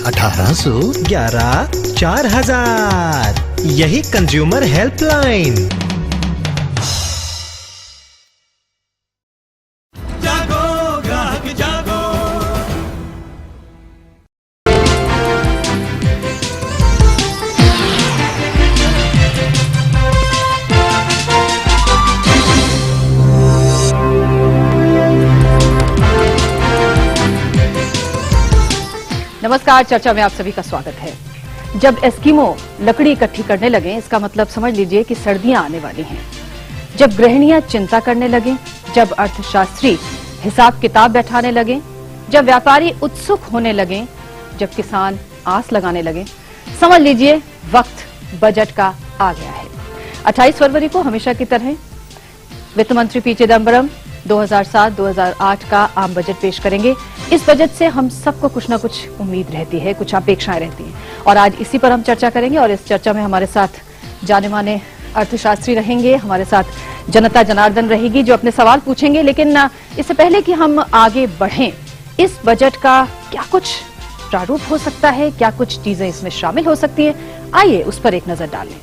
1811 4000। यही consumer helpline. जागो ग्राहक जागो। नमस्कार, चर्चा में आप सभी का स्वागत है। जब एस्किमो लकड़ी इकट्ठी करने लगे, इसका मतलब समझ लीजिए कि सर्दियां आने वाली हैं। जब गृहिणियां चिंता करने लगे, जब अर्थशास्त्री हिसाब किताब बैठाने लगे, जब व्यापारी उत्सुक होने लगे, जब किसान आस लगाने लगे, समझ लीजिए वक्त बजट का आ गया है। 28 फरवरी को हमेशा की तरह वित्त मंत्री पी चिदम्बरम 2007-2008 का आम बजट पेश करेंगे। इस बजट से हम सबको कुछ ना कुछ उम्मीद रहती है, कुछ अपेक्षाएं रहती हैं, और आज इसी पर हम चर्चा करेंगे। और इस चर्चा में हमारे साथ जाने माने अर्थशास्त्री रहेंगे, हमारे साथ जनता जनार्दन रहेगी जो अपने सवाल पूछेंगे। लेकिन इससे पहले कि हम आगे बढ़ें, इस बजट का क्या कुछ प्रारूप हो सकता है, क्या कुछ चीजें इसमें शामिल हो सकती है, आइए उस पर एक नजर डालें।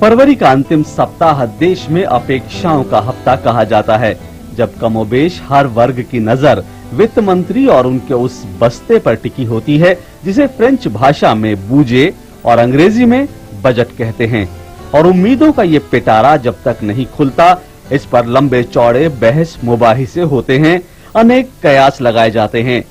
फरवरी का अंतिम सप्ताह देश में अपेक्षाओं का हफ्ता कहा जाता है, जब कमोबेश हर वर्ग की नजर वित्त मंत्री और उनके उस बस्ते पर टिकी होती है जिसे फ्रेंच भाषा में बूजे और अंग्रेजी में बजट कहते हैं। और उम्मीदों का ये पिटारा जब तक नहीं खुलता, इस पर लंबे चौड़े बहस मुबाहिसे होते हैं, अनेक कयास लगाए जाते हैं।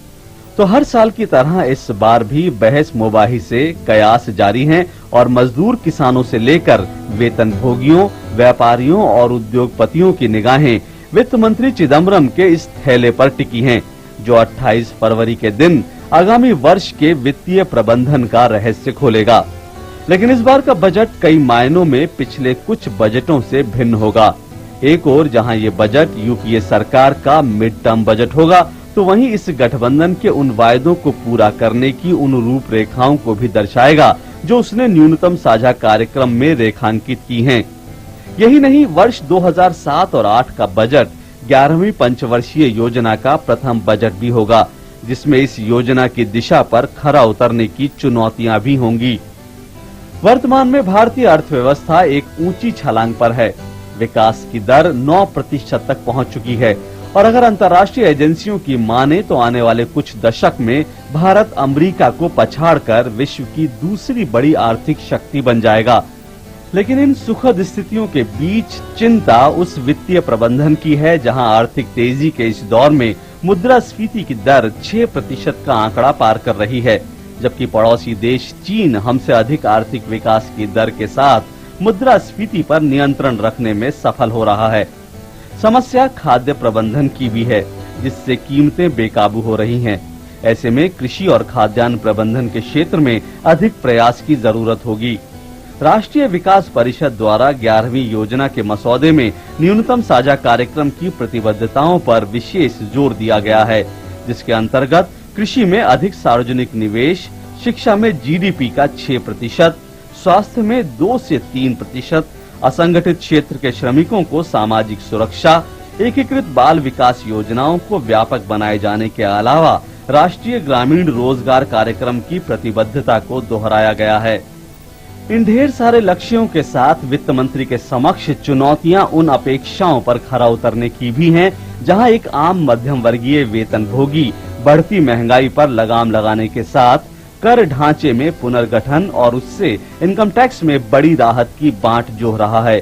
तो हर साल की तरह इस बार भी बहस मुबाहिसे कयास जारी हैं और मजदूर किसानों से लेकर वेतनभोगियों, व्यापारियों और उद्योगपतियों की निगाहें वित्त मंत्री चिदम्बरम के इस थैले पर टिकी हैं, जो 28 फरवरी के दिन आगामी वर्ष के वित्तीय प्रबंधन का रहस्य खोलेगा। लेकिन इस बार का बजट कई मायनों में पिछले कुछ बजटों से भिन्न होगा। एक ओर जहां ये बजट यूपीए सरकार का मिड टर्म बजट होगा, तो वहीं इस गठबंधन के उन वायदों को पूरा करने की उन रूपरेखाओं को भी दर्शाएगा जो उसने न्यूनतम साझा कार्यक्रम में रेखांकित की हैं। यही नहीं, वर्ष 2007 और 8 का बजट 11वीं पंचवर्षीय योजना का प्रथम बजट भी होगा, जिसमें इस योजना की दिशा पर खरा उतरने की चुनौतियां भी होंगी। वर्तमान में भारतीय अर्थव्यवस्था एक ऊंची छलांग पर है। विकास की दर 9% तक पहुंच चुकी है और अगर अंतर्राष्ट्रीय एजेंसियों की माने तो आने वाले कुछ दशक में भारत अमेरिका को पछाड़कर विश्व की दूसरी बड़ी आर्थिक शक्ति बन जाएगा। लेकिन इन सुखद स्थितियों के बीच चिंता उस वित्तीय प्रबंधन की है जहां आर्थिक तेजी के इस दौर में मुद्रास्फीति की दर 6% का आंकड़ा पार कर रही है, जबकि पड़ोसी देश चीन हमसे अधिक आर्थिक विकास की दर के साथ मुद्रास्फीति पर नियंत्रण रखने में सफल हो रहा है। समस्या खाद्य प्रबंधन की भी है, जिससे कीमतें बेकाबू हो रही हैं। ऐसे में कृषि और खाद्यान्न प्रबंधन के क्षेत्र में अधिक प्रयास की जरूरत होगी। राष्ट्रीय विकास परिषद द्वारा 11वीं योजना के मसौदे में न्यूनतम साझा कार्यक्रम की प्रतिबद्धताओं पर विशेष जोर दिया गया है, जिसके अंतर्गत कृषि में अधिक सार्वजनिक निवेश, शिक्षा में जीडीपी का 6%, स्वास्थ्य में 2 से 3%, असंगठित क्षेत्र के श्रमिकों को सामाजिक सुरक्षा, एकीकृत बाल विकास योजनाओं को व्यापक बनाए जाने के अलावा राष्ट्रीय ग्रामीण रोजगार कार्यक्रम की प्रतिबद्धता को दोहराया गया है। इन ढेर सारे लक्ष्यों के साथ वित्त मंत्री के समक्ष चुनौतियां उन अपेक्षाओं पर खरा उतरने की भी हैं, जहां एक आम मध्यम वर्गीय वेतनभोगी बढ़ती महंगाई पर लगाम लगाने के साथ कर ढांचे में पुनर्गठन और उससे इनकम टैक्स में बड़ी राहत की बांट जोह रहा है।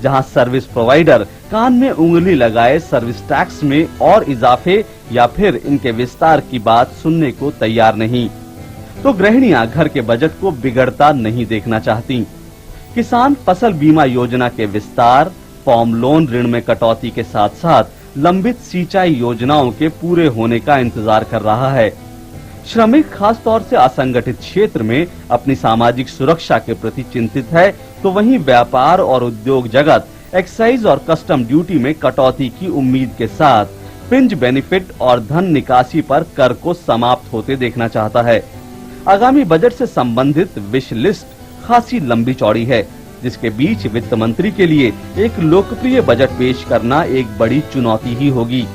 जहां सर्विस प्रोवाइडर कान में उंगली लगाए सर्विस टैक्स में और इजाफे या फिर इनके विस्तार की बात सुनने को तैयार नहीं, तो गृहिणियां घर के बजट को बिगड़ता नहीं देखना चाहती। किसान फसल बीमा योजना के विस्तार, फार्म लोन ऋण में कटौती के साथ साथ लंबित सिंचाई योजनाओं के पूरे होने का इंतजार कर रहा है। श्रमिक खास तौर से असंगठित क्षेत्र में अपनी सामाजिक सुरक्षा के प्रति चिंतित है, तो वहीं व्यापार और उद्योग जगत एक्साइज और कस्टम ड्यूटी में कटौती की उम्मीद के साथ फ्रिंज बेनिफिट और धन निकासी पर कर को समाप्त होते देखना चाहता है। आगामी बजट से संबंधित विश लिस्ट खासी लंबी चौड़ी है, जिसके बीच वित्त मंत्री के लिए एक लोकप्रिय बजट पेश करना एक बड़ी चुनौती ही होगी।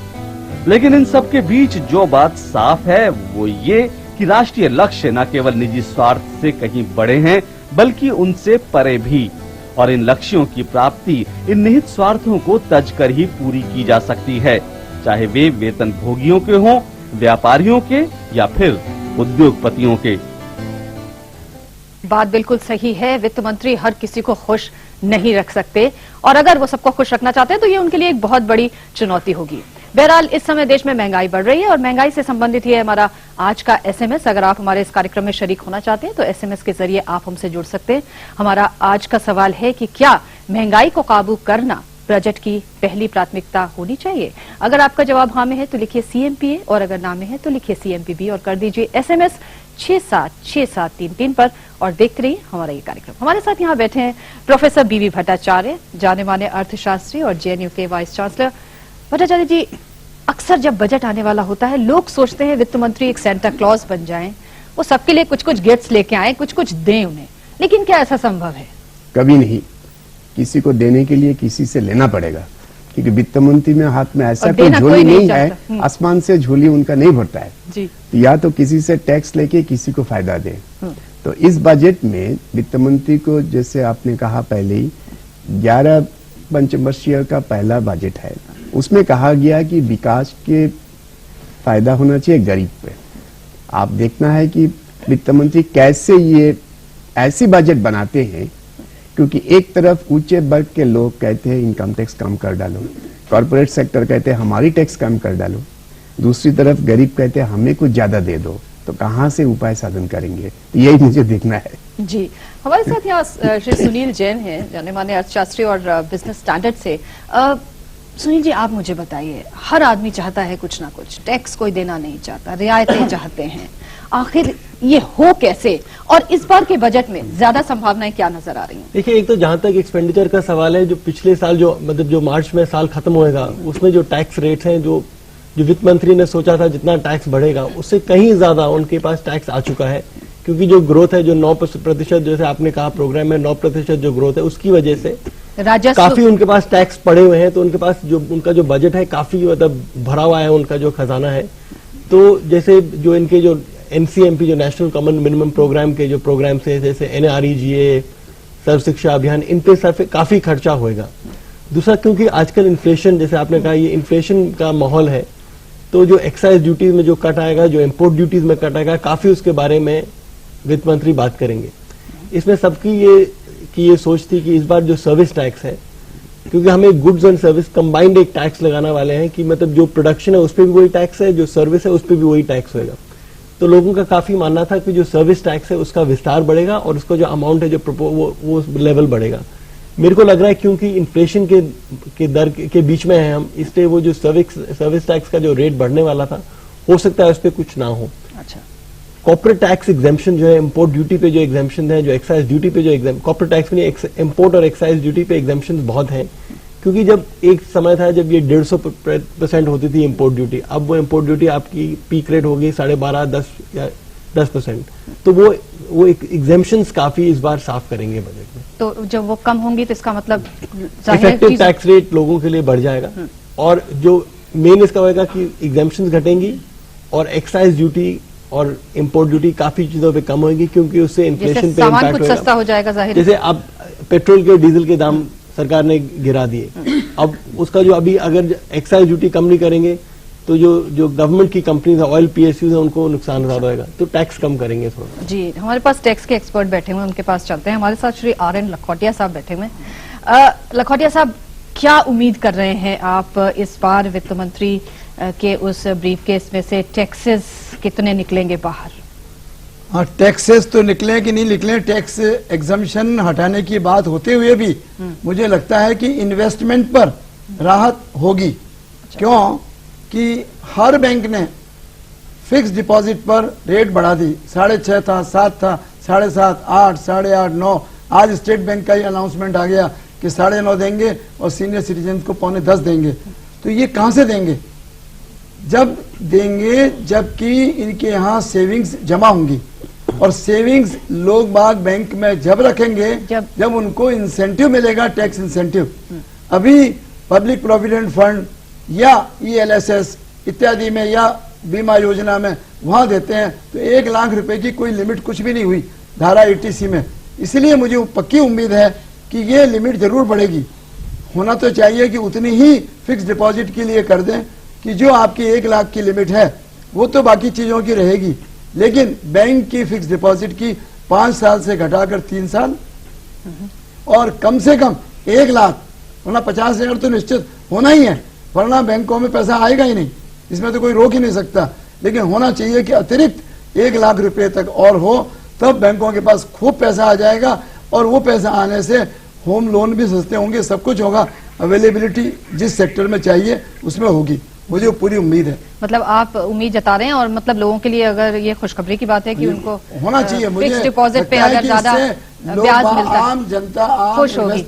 लेकिन इन सब के बीच जो बात साफ है वो ये कि राष्ट्रीय लक्ष्य न केवल निजी स्वार्थ से कहीं बड़े हैं बल्कि उनसे परे भी, और इन लक्ष्यों की प्राप्ति इन निहित स्वार्थों को तज कर ही पूरी की जा सकती है, चाहे वे वेतन भोगियों के हों, व्यापारियों के या फिर उद्योगपतियों के। बात बिल्कुल सही है। वित्त मंत्री हर किसी को खुश नहीं रख सकते, और अगर वो सबको खुश रखना चाहते हैं तो ये उनके लिए एक बहुत बड़ी चुनौती होगी। बहरहाल इस समय देश में महंगाई बढ़ रही है और महंगाई से संबंधित ही है हमारा आज का एसएमएस। अगर आप हमारे इस कार्यक्रम में शरीक होना चाहते हैं तो एसएमएस के जरिए आप हमसे जुड़ सकते हैं। हमारा आज का सवाल है कि क्या महंगाई को काबू करना बजट की पहली प्राथमिकता होनी चाहिए? अगर आपका जवाब हाँ में है तो लिखिए सीएमपीए, और अगर ना में है तो लिखिए सीएमपीबी और कर दीजिए एसएमएस 676733 पर, और देखते रहिए हमारा ये कार्यक्रम। हमारे साथ यहाँ बैठे हैं प्रोफेसर बीवी भट्टाचार्य, जाने माने अर्थशास्त्री और जेएनयू के वाइस चांसलर। भट्टाचार्य जी, अक्सर जब बजट आने वाला होता है लोग सोचते हैं वित्त मंत्री एक सेंटा क्लॉज बन जाएं, वो सबके लिए कुछ कुछ गिफ्ट्स लेके आए, कुछ कुछ दें उन्हें, लेकिन क्या ऐसा संभव है? कभी नहीं। किसी को देने के लिए किसी से लेना पड़ेगा, क्योंकि वित्त मंत्री में हाथ में ऐसा कोई झोली नहीं है, आसमान से झोली उनका नहीं भरता है जी। तो या तो किसी से टैक्स लेके किसी को फायदा दे। तो इस बजट में वित्त मंत्री को, जैसे आपने कहा पहले ही, 11 पंचवर्षीय का पहला बजट है, उसमें कहा गया कि विकास के फायदा होना चाहिए गरीब पे। आप देखना है कि वित्त मंत्री कैसे ये ऐसी बजट बनाते हैं, क्योंकि एक तरफ ऊंचे वर्ग के लोग कहते हैं इनकम टैक्स कम कर डालो, कॉर्पोरेट सेक्टर कहते हैं हमारी टैक्स कम कर डालो, दूसरी तरफ गरीब कहते हैं हमें कुछ ज्यादा दे दो, तो कहां से उपाय साधन करेंगे? तो यही मुझे देखना है जी। हमारे साथ यहाँ श्री सुनील जैन हैं, जाने माने अर्थशास्त्री और बिजनेस स्टैंडर्ड से। सुनील जी, आप मुझे बताइए, हर आदमी चाहता है कुछ ना कुछ, टैक्स कोई देना नहीं चाहता, रियायतें चाहते हैं, आखिर ये हो कैसे? और इस बार के बजट में ज्यादा संभावनाएं क्या नजर आ रही हैं? देखिए, एक तो जहां तक एक्सपेंडिचर का सवाल है, जो पिछले साल जो मार्च में साल खत्म होएगा उसमें जो टैक्स रेट्स हैं, जो वित्त मंत्री ने सोचा था जितना टैक्स बढ़ेगा उससे कहीं ज्यादा उनके पास टैक्स आ चुका है, क्योंकि जो ग्रोथ है जो 9%, जैसे आपने कहा प्रोग्राम में 9% जो ग्रोथ है, उसकी वजह से काफी उनके पास टैक्स पड़े हुए हैं। तो उनके पास जो उनका जो बजट है काफी मतलब भरा हुआ है, उनका जो खजाना है। तो जैसे जो इनके जो एनसीएमपी, जो नेशनल कॉमन मिनिमम प्रोग्राम के जो प्रोग्राम है, जैसे एनआरईजीए, सर्व शिक्षा अभियान, इन पे काफी खर्चा होएगा। दूसरा, क्योंकि आजकल इन्फ्लेशन, जैसे आपने कहा, ये इन्फ्लेशन का माहौल है, तो जो एक्साइज ड्यूटीज में जो कट आएगा, जो इम्पोर्ट ड्यूटीज में कट आएगा, काफी उसके बारे में वित्त मंत्री बात करेंगे। इसमें सबकी ये सोच थी कि इस बार जो सर्विस टैक्स है, क्योंकि हमें गुड्स एंड सर्विस कंबाइंड एक टैक्स लगाने वाले हैं, कि मतलब जो प्रोडक्शन है उस पर भी वही टैक्स है, जो सर्विस है उस पर भी वही टैक्स होगा। तो लोगों का काफी मानना था कि जो सर्विस टैक्स है उसका विस्तार बढ़ेगा और उसका जो अमाउंट है जो वो लेवल बढ़ेगा। मेरे को लग रहा है क्योंकि इन्फ्लेशन के दर के बीच में है हम, इसलिए वो जो सर्विस टैक्स का जो रेट बढ़ने वाला था, हो सकता है उस पर कुछ ना हो। अच्छा, कॉर्पोरेट टैक्स एग्जाम्पशन जो है, इम्पोर्ट ड्यूटी पे जो एग्जाम्पशन है, जो एक्साइज ड्यूटी पे जो कॉर्पोरेट टैक्स में इम्पोर्ट और एक्साइज ड्यूटी पे एग्जाम्पशन बहुत हैं, क्योंकि जब एक समय था जब ये 150% होती थी इम्पोर्ट ड्यूटी, अब वो इम्पोर्ट ड्यूटी आपकी पीक रेट होगी 12.5-10 या 10%। तो वो एग्जाम्पशंस काफी इस बार साफ करेंगे बजट में। तो जब वो कम होंगी तो इसका मतलब इफेक्टिव टैक्स रेट लोगों के लिए बढ़ जाएगा, और जो मेन इसका होगा कि एग्जाम्पशंस घटेंगी और एक्साइज ड्यूटी और इम्पोर्ट ड्यूटी काफी चीजों पे कम होगी, क्योंकि उससे इन्फ्लेशन पे इम्पैक्ट होगा। सस्ता हो जाएगा जाहिर। जैसे अब पेट्रोल के डीजल के दाम सरकार ने गिरा दिए, अब उसका जो अभी अगर एक्साइज ड्यूटी कम नहीं करेंगे तो जो गवर्नमेंट की कंपनीज है, ऑयल पीएसयूज है, उनको नुकसान ज्यादा होगा, तो टैक्स कम करेंगे थोड़ा। जी, हमारे पास टैक्स के एक्सपर्ट बैठे हुए हैं, उनके पास चलते हैं। हमारे साथ श्री RN लखोटिया साहब बैठे हुए हैं। लखोटिया साहब, क्या उम्मीद कर रहे हैं आप इस बार वित्त मंत्री के उस ब्रीफकेस में से? टैक्सेस कितने निकलेंगे बाहर? हाँ, टैक्सेस तो निकले कि नहीं निकले, टैक्स एग्जम्पशन हटाने की बात होते हुए भी मुझे लगता है कि इन्वेस्टमेंट पर राहत होगी। क्यों कि हर बैंक ने फिक्स डिपॉजिट पर रेट बढ़ा दी, 6.5 था, 7 था, 7.5, 8, 8.5, 9। आज स्टेट बैंक का ही अनाउंसमेंट आ गया कि 9.5 देंगे और सीनियर सिटीजन को 9.25 देंगे। तो ये कहां से देंगे? जब देंगे जबकि इनके यहाँ सेविंग्स जमा होंगी, और सेविंग्स लोग बाग बैंक में जब रखेंगे जब उनको इंसेंटिव मिलेगा, टैक्स इंसेंटिव। अभी पब्लिक प्रोविडेंट फंड या ELSS इत्यादि में या बीमा योजना में वहां देते हैं, तो 1 लाख रुपए की कोई लिमिट कुछ भी नहीं हुई धारा 80C में। इसलिए मुझे पक्की उम्मीद है कि ये लिमिट जरूर बढ़ेगी। होना तो चाहिए कि उतनी ही फिक्स डिपॉजिट के लिए कर दें कि जो आपकी 1 लाख की लिमिट है वो तो बाकी चीजों की रहेगी, लेकिन बैंक की फिक्स डिपॉजिट की 5 साल से घटाकर 3 साल और कम से कम 1 लाख, वरना 50,000 तो निश्चित होना ही है, वरना बैंकों में पैसा आएगा ही नहीं, इसमें तो कोई रोक ही नहीं सकता। लेकिन होना चाहिए कि अतिरिक्त 1 लाख रुपए तक और हो, तब बैंकों के पास खूब पैसा आ जाएगा और वो पैसा आने से होम लोन भी सस्ते होंगे, सब कुछ होगा, अवेलेबिलिटी जिस सेक्टर में चाहिए उसमें होगी, मुझे पूरी उम्मीद है। मतलब आप उम्मीद जता रहे हैं और मतलब लोगों के लिए अगर ये खुशखबरी की बात है कि उनको होना चाहिए, मुझे फिक्स डिपॉजिट पे अगर ज्यादा ब्याज मिलता है, आम जनता, आम खुश होगी,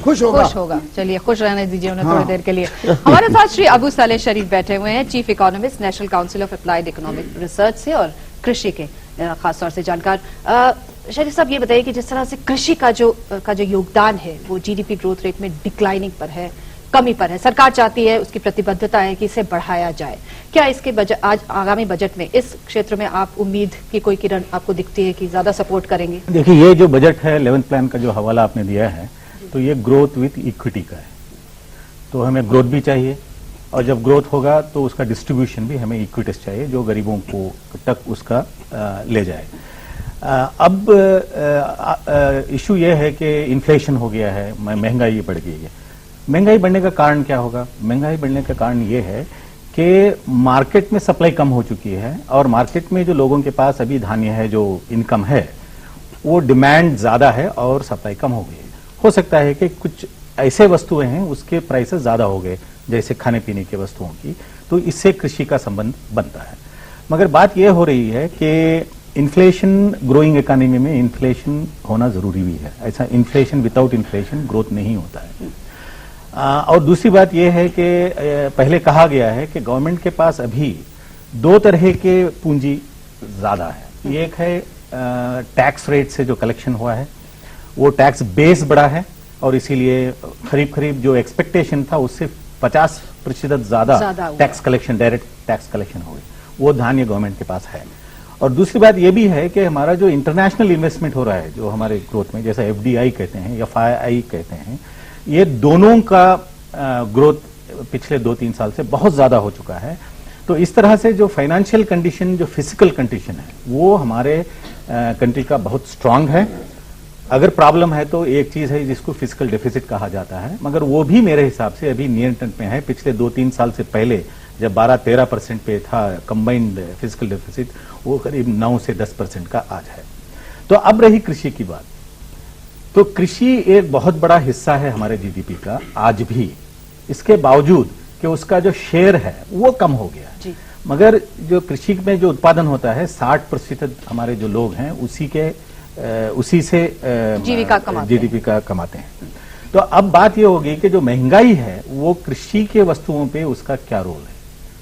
खुश होगा। चलिए खुश रहने दीजिए उन्हें थोड़ी देर के लिए। हमारे साथ श्री अबू सालेह शरीफ बैठे हुए हैं, chief economist national council of applied economic research से और कृषि के खासतौर से जानकार। शरीफ साहब ये बताइए कि जिस तरह से कृषि का जो योगदान है वो जीडीपी ग्रोथ रेट में डिक्लाइनिंग पर है, कमी पर है, सरकार चाहती है, उसकी प्रतिबद्धता है कि इसे बढ़ाया जाए, क्या इसके आज आगामी बजट में इस क्षेत्र में आप उम्मीद की कोई किरण आपको दिखती है कि ज्यादा सपोर्ट करेंगे? देखिए, ये जो बजट है 11th प्लान का जो हवाला आपने दिया है, तो ये ग्रोथ विथ इक्विटी का है। तो हमें ग्रोथ भी चाहिए और जब ग्रोथ होगा तो उसका डिस्ट्रीब्यूशन भी हमें इक्विटीज चाहिए जो गरीबों को तक उसका ले जाए। अब इशू ये है कि इन्फ्लेशन हो गया है, महंगाई बढ़ गई है। महंगाई बढ़ने का कारण क्या होगा? महंगाई बढ़ने का कारण ये है कि मार्केट में सप्लाई कम हो चुकी है और मार्केट में जो लोगों के पास अभी धान्य है, जो इनकम है, वो डिमांड ज्यादा है और सप्लाई कम हो गई है। हो सकता है कि कुछ ऐसे वस्तुएं हैं उसके प्राइसेस ज्यादा हो गए, जैसे खाने पीने की वस्तुओं की, तो इससे कृषि का संबंध बनता है। मगर बात यह हो रही है कि इन्फ्लेशन, ग्रोइंग इकोनॉमी में इन्फ्लेशन होना जरूरी भी है। ऐसा इन्फ्लेशन, विदाउट इन्फ्लेशन ग्रोथ नहीं होता है। और दूसरी बात यह है कि पहले कहा गया है कि गवर्नमेंट के पास अभी 2 तरह के पूंजी ज्यादा है। एक है टैक्स रेट से जो कलेक्शन हुआ है, वो टैक्स बेस बड़ा है और इसीलिए करीब जो एक्सपेक्टेशन था उससे 50% ज्यादा tax collection, direct tax collection हो गई, वो धान्य गवर्नमेंट के पास है। और दूसरी बात यह भी है कि हमारा जो इंटरनेशनल इन्वेस्टमेंट हो रहा है, जो हमारे ग्रोथ में, जैसा FDI कहते हैं या FII कहते हैं, ये दोनों का ग्रोथ पिछले 2-3 साल से बहुत ज्यादा हो चुका है। तो इस तरह से जो फाइनेंशियल कंडीशन, जो फिजिकल कंडीशन है, वो हमारे कंट्री का बहुत स्ट्रांग है। अगर प्रॉब्लम है तो एक चीज है जिसको फिजिकल डेफिसिट कहा जाता है, मगर वो भी मेरे हिसाब से अभी नियंत्रण में है। पिछले 2-3 साल से पहले जब 12-13% पे था कंबाइंड फिजिकल डेफिसिट, वो करीब 9 से 10% का आज है। तो अब रही कृषि की बात, तो कृषि एक बहुत बड़ा हिस्सा है हमारे जीडीपी का आज भी, इसके बावजूद कि उसका जो शेयर है वो कम हो गया जी। मगर जो कृषि में जो उत्पादन होता है 60% हमारे जो लोग हैं उसी से जीडीपी का कमाते हैं। तो अब बात ये होगी कि जो महंगाई है वो कृषि के वस्तुओं पे उसका क्या रोल है।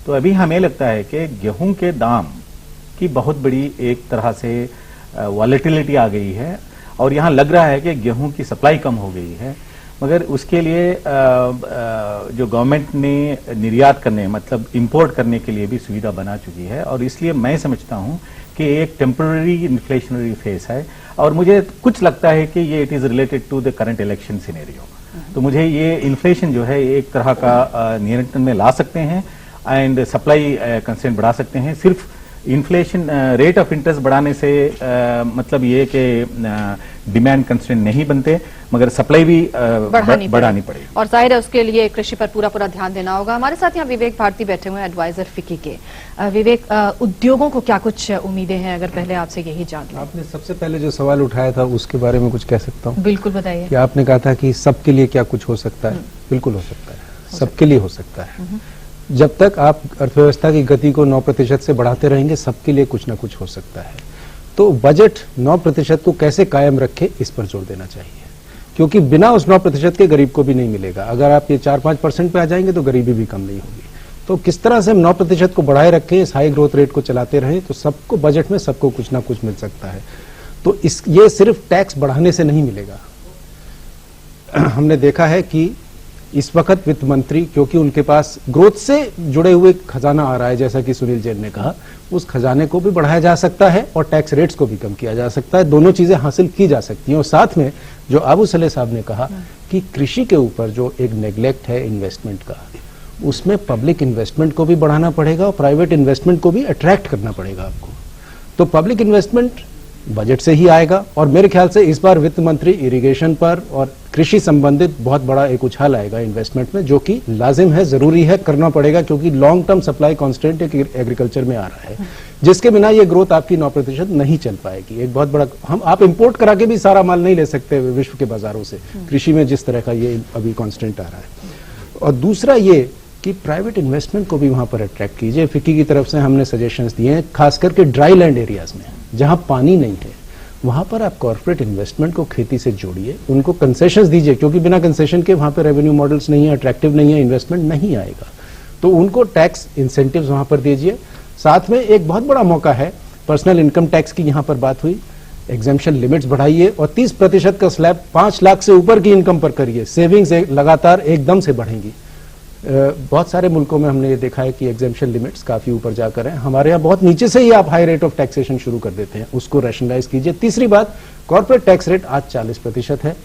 तो अभी हमें लगता है कि गेहूं के दाम की बहुत बड़ी एक तरह से वॉलेटिलिटी आ गई है और यहां लग रहा है कि गेहूं की सप्लाई कम हो गई है, मगर उसके लिए जो गवर्नमेंट ने निर्यात करने, मतलब इंपोर्ट करने के लिए भी सुविधा बना चुकी है और इसलिए मैं समझता हूं कि एक टेम्पररी इन्फ्लेशनरी फेस है और मुझे कुछ लगता है कि ये it is related to the current election scenario. तो मुझे ये इन्फ्लेशन जो है एक तरह का नियंत्रण में ला सकते हैं एंड सप्लाई कंस्ट्रेंट बढ़ा सकते हैं। सिर्फ इन्फ्लेशन रेट ऑफ इंटरेस्ट बढ़ाने से मतलब ये कि डिमांड कंस्ट्रेंट नहीं बनते, मगर सप्लाई भी बढ़ानी पड़ेगी और जाहिर है उसके लिए कृषि पर पूरा ध्यान देना होगा। हमारे साथ यहाँ विवेक भारती बैठे हुए हैं, एडवाइजर फिक्की के। विवेक, उद्योगों को क्या कुछ उम्मीदें हैं, अगर पहले आपसे यही जान लें। आपने सबसे पहले जो सवाल उठाया था उसके बारे में कुछ कह सकता हूँ? बिल्कुल बताइए। कि आपने कहा था कि सबके लिए क्या कुछ हो सकता है? बिल्कुल हो सकता है, सबके लिए हो सकता है। जब तक आप अर्थव्यवस्था की गति को 9% से बढ़ाते रहेंगे, सबके लिए कुछ ना कुछ हो सकता है। तो बजट 9% को कैसे कायम रखे, इस पर जोर देना चाहिए, क्योंकि बिना उस 9% के गरीब को भी नहीं मिलेगा। अगर आप ये 4-5% पे आ जाएंगे तो गरीबी भी कम नहीं होगी। तो किस तरह से हम 9% को बढ़ाए रखें, इस हाई ग्रोथ रेट को चलाते रहें, तो सबको बजट में सबको कुछ ना कुछ मिल सकता है। तो ये सिर्फ टैक्स बढ़ाने से नहीं मिलेगा। हमने देखा है कि इस वक्त वित्त मंत्री, क्योंकि उनके पास ग्रोथ से जुड़े हुए खजाना आ रहा है, जैसा कि सुनील जैन ने कहा, उस खजाने को भी बढ़ाया जा सकता है और टैक्स रेट्स को भी कम किया जा सकता है। दोनों चीजें हासिल की जा सकती हैं। और साथ में जो अबू सलेह साहब ने कहा कि कृषि के ऊपर जो एक नेग्लेक्ट है इन्वेस्टमेंट का, उसमें पब्लिक इन्वेस्टमेंट को भी बढ़ाना पड़ेगा और प्राइवेट इन्वेस्टमेंट को भी अट्रैक्ट करना पड़ेगा आपको। तो पब्लिक इन्वेस्टमेंट बजट से ही आएगा और मेरे ख्याल से इस बार वित्त मंत्री इरिगेशन पर और कृषि संबंधित बहुत बड़ा एक उछाल आएगा इन्वेस्टमेंट में, जो कि लाजिम है, जरूरी है, करना पड़ेगा, क्योंकि लॉन्ग टर्म सप्लाई कांस्टेंट एक एग्रीकल्चर में आ रहा है, जिसके बिना ये ग्रोथ आपकी 9% नहीं चल पाएगी। एक बहुत बड़ा आप इंपोर्ट करा के भी सारा माल नहीं ले सकते विश्व के बाजारों से, कृषि में जिस तरह का ये अभी कांस्टेंट आ रहा है। और दूसरा ये कि प्राइवेट इन्वेस्टमेंट को भी वहां पर अट्रैक्ट कीजिए। फिक्की की तरफ से हमने सजेशंस दिए हैं, खास करके ड्राई लैंड एरियाज में जहां पानी नहीं है, वहां पर आप कॉर्पोरेट इन्वेस्टमेंट को खेती से जोड़िए, उनको कंसेशंस दीजिए, क्योंकि बिना कंसेशन के वहां पर रेवेन्यू मॉडल्स नहीं है, अट्रैक्टिव नहीं है, इन्वेस्टमेंट नहीं आएगा। तो उनको टैक्स इंसेंटिव्स वहां पर दीजिए। साथ में एक बहुत बड़ा मौका है, पर्सनल इनकम टैक्स की यहां पर बात हुई, एग्जेम्पशन लिमिट्स बढ़ाइए और 30% का स्लैब 5 लाख से ऊपर की इनकम पर करिए। सेविंग्स लगातार एकदम से बढ़ेंगी। बहुत सारे मुल्कों में हमने ये देखा है कि एग्जेम्पशन लिमिट्स काफी ऊपर जाकर हैं, हमारे यहाँ बहुत नीचे से ही आप हाई रेट ऑफ टैक्सेशन शुरू कर देते हैं, उसको रैशनलाइज कीजिए। तीसरी बात, कॉर्पोरेट टैक्स रेट आज 40% है,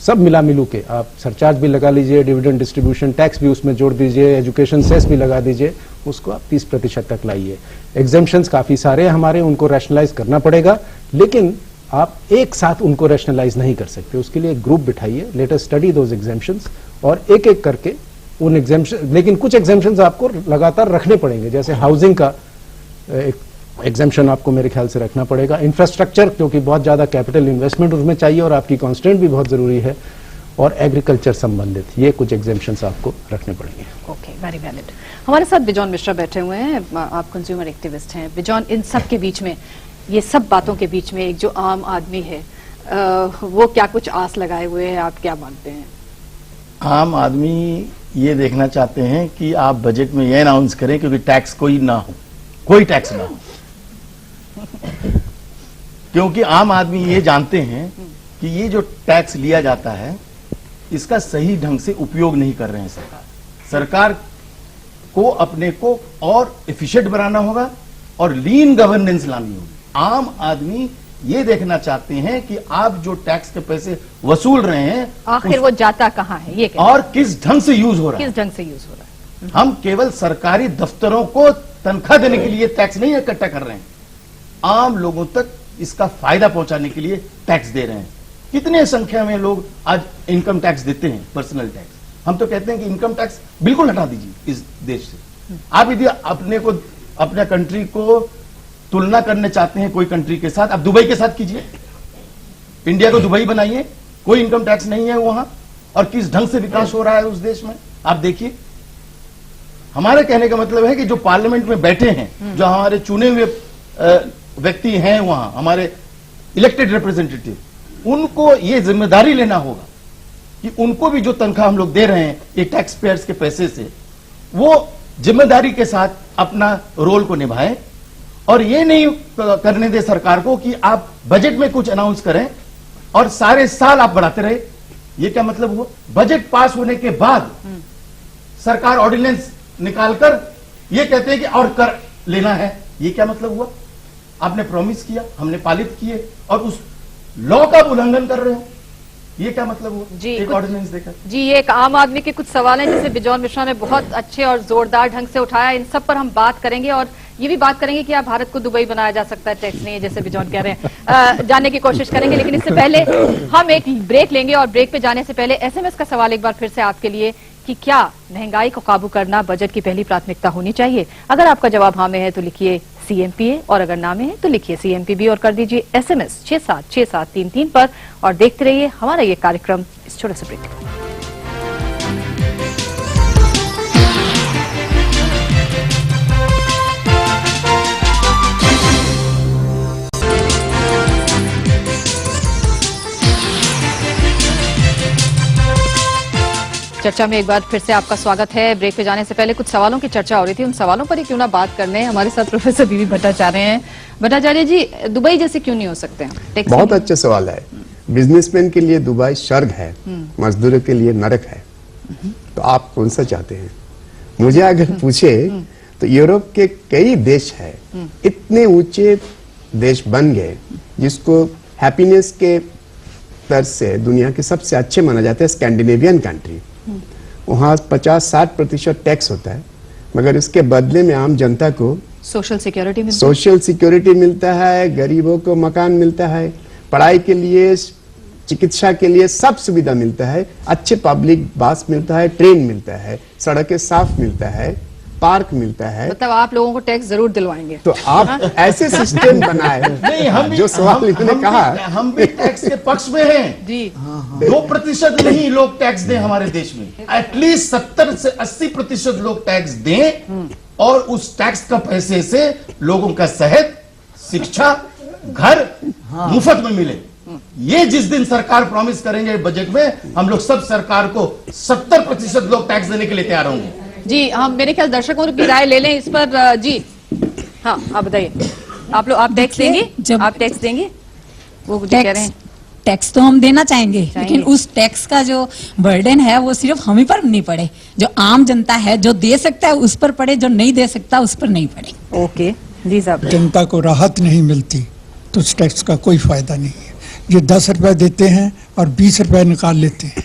सब मिला मिलू के आप सरचार्ज भी लगा लीजिए, डिविडेंड डिस्ट्रीब्यूशन टैक्स भी उसमें जोड़ दीजिए, एजुकेशन सेस भी लगा दीजिए, उसको आप 30% तक लाइए। एग्जेम्पशंस काफी सारे हैं हमारे, उनको रैशनलाइज करना पड़ेगा, लेकिन आप एक साथ उनको रैशनलाइज नहीं कर सकते। उसके लिए एक ग्रुप बिठाइए, let us study those exemptions और एक एक करके उन एग्जेम्पशन, लेकिन कुछ एग्जेम्पशंस आपको लगातार रखने पड़ेंगे, जैसे हाउसिंग का एक एग्जेम्पशन आपको मेरे ख्याल से रखना पड़ेगा, इंफ्रास्ट्रक्चर क्योंकि बहुत ज्यादा कैपिटल इन्वेस्टमेंट उसमें चाहिए और आपकी कांस्टेंट भी बहुत जरूरी है, और एग्रीकल्चर संबंधित ये कुछ एग्जेम्पशंस आपको रखने पड़ेंगे। Okay, very valid. हमारे साथ बिजॉन मिश्रा बैठे हुए हैं, आप कंज्यूमर एक्टिविस्ट हैं। बिजॉन, इन सब के बीच में, ये सब बातों के बीच में एक जो आम आदमी है वो क्या कुछ आस लगाए हुए है, आप क्या मानते हैं? आम आदमी ये देखना चाहते हैं कि आप बजट में ये अनाउंस करें क्योंकि टैक्स कोई ना हो, कोई टैक्स ना हो, क्योंकि आम आदमी ये जानते हैं कि ये जो टैक्स लिया जाता है इसका सही ढंग से उपयोग नहीं कर रहे हैं सरकार को अपने को और एफिशिएंट बनाना होगा और लीन गवर्नेंस लानी होगी। आम आदमी ये देखना चाहते हैं कि आप जो टैक्स के पैसे वसूल रहे हैं आखिर वो जाता कहां है, ये और किस ढंग से यूज हो रहा है, किस ढंग से यूज हो रहा है। हम केवल सरकारी दफ्तरों को तनख्वाह देने के लिए टैक्स नहीं इकट्ठा कर रहे हैं, आम लोगों तक इसका फायदा पहुंचाने के लिए टैक्स दे रहे हैं। कितने संख्या में लोग आज इनकम टैक्स देते हैं, पर्सनल टैक्स। हम तो कहते हैं कि इनकम टैक्स बिल्कुल हटा दीजिए इस देश से। आप यदि अपने को, अपने कंट्री को तुलना करने चाहते हैं कोई कंट्री के साथ, आप दुबई के साथ कीजिए, इंडिया को दुबई बनाइए, कोई इनकम टैक्स नहीं है वहां और किस ढंग से विकास हो रहा है उस देश में, आप देखिए। हमारे कहने का मतलब है कि जो पार्लियामेंट में बैठे हैं, जो हमारे चुने हुए व्यक्ति हैं वहां, हमारे इलेक्टेड रिप्रेजेंटेटिव, उनको ये जिम्मेदारी लेना होगा कि उनको भी जो तनख्वाह हम लोग दे रहे हैं ये टैक्स पेयर्स के पैसे से, वो जिम्मेदारी के साथ अपना रोल को निभाएं और ये नहीं करने दे सरकार को कि आप बजट में कुछ अनाउंस करें और सारे साल आप बढ़ाते रहे। ये क्या मतलब हुआ? बजट पास होने के बाद सरकार ऑर्डिनेंस निकालकर ये कहते हैं कि और कर लेना है, ये क्या मतलब हुआ? आपने प्रॉमिस किया, हमने पालित किए और उस लॉ का उल्लंघन कर रहे हो, ये क्या मतलब हुआ? जी, एक ऑर्डिनेंस देकर। जी, ये एक आम आदमी के कुछ सवाल हैं जिसे बिजॉन मिश्रा ने बहुत अच्छे और जोरदार ढंग से उठाया। इन सब पर हम बात करेंगे और ये भी बात करेंगे कि आप भारत को दुबई बनाया जा सकता है, टैक्स नहीं है जैसे बिजॉन कह रहे हैं, जानने की कोशिश करेंगे। लेकिन इससे पहले हम एक ब्रेक लेंगे और ब्रेक पे जाने से पहले एसएमएस का सवाल एक बार फिर से आपके लिए कि क्या महंगाई को काबू करना बजट की पहली प्राथमिकता होनी चाहिए? अगर आपका जवाब हाँ में है तो लिखिए सीएमपीए और अगर ना में है तो लिखिए सीएमपीबी और कर दीजिए एसएमएस 676733 पर और देखते रहिए हमारा ये कार्यक्रम इस छोटे से ब्रेक। चर्चा में एक बार फिर से आपका स्वागत है। ब्रेक पे जाने से पहले कुछ सवालों की चर्चा हो रही थी, उन सवालों पर ही क्यों ना बात करने हमारे साथ प्रोफेसर बीवी भट्टाचार्य हैं। भट्टाचार्य जी, दुबई जैसे क्यों नहीं हो सकते हैं? बहुत अच्छा सवाल है। बिजनेसमैन के लिए दुबई स्वर्ग है, मजदूरों के लिए नरक है। तो आप कौन सा चाहते हैं? मुझे अगर पूछे तो यूरोप के कई देश है, इतने ऊंचे देश बन गए जिसको हैप्पीनेस के तर्ज से दुनिया के सबसे अच्छे माना जाता है, स्कैंडिनेवियन कंट्री। वहाँ 50-60% टैक्स होता है, मगर इसके बदले में आम जनता को सोशल सिक्योरिटी मिलता है, गरीबों को मकान मिलता है, पढ़ाई के लिए, चिकित्सा के लिए सब सुविधा मिलता है, अच्छे पब्लिक बस मिलता है, ट्रेन मिलता है, सड़कें साफ मिलता है, पार्क मिलता है। मतलब आप लोगों को टैक्स जरूर दिलवाएंगे। तो आप ऐसे सिस्टम बनाए नहीं, हम जो सवाल इन्होंने कहा, हम भी टैक्स के पक्ष में हैं जी। 2% नहीं लोग टैक्स दें हमारे देश में, एटलीस्ट 70 से 80% लोग टैक्स दें और उस टैक्स का पैसे से लोगों का सेहत, शिक्षा, घर मुफ्त में मिले। ये जिस दिन सरकार प्रॉमिस करेंगे बजट में, हम लोग सब सरकार को 70% लोग टैक्स देने के लिए तैयार होंगे जी। हम मेरे ख्याल दर्शकों की राय ले लें इस पर जी। हाँ, आप बताइए, आप लोग आप टैक्स देंगे? जब आप टैक्स देंगे, वो कह रहे हैं टैक्स तो हम देना चाहेंगे, लेकिन उस टैक्स का जो बर्डन है वो सिर्फ हम ही पर नहीं पड़े, जो आम जनता है जो दे सकता है उस पर पड़े, जो नहीं दे सकता उस पर नहीं पड़े। ओके जी साहब। जनता को राहत नहीं मिलती तो उस टैक्स का कोई फायदा नहीं है। ये 10 रुपए देते हैं और 20 रुपए निकाल लेते हैं,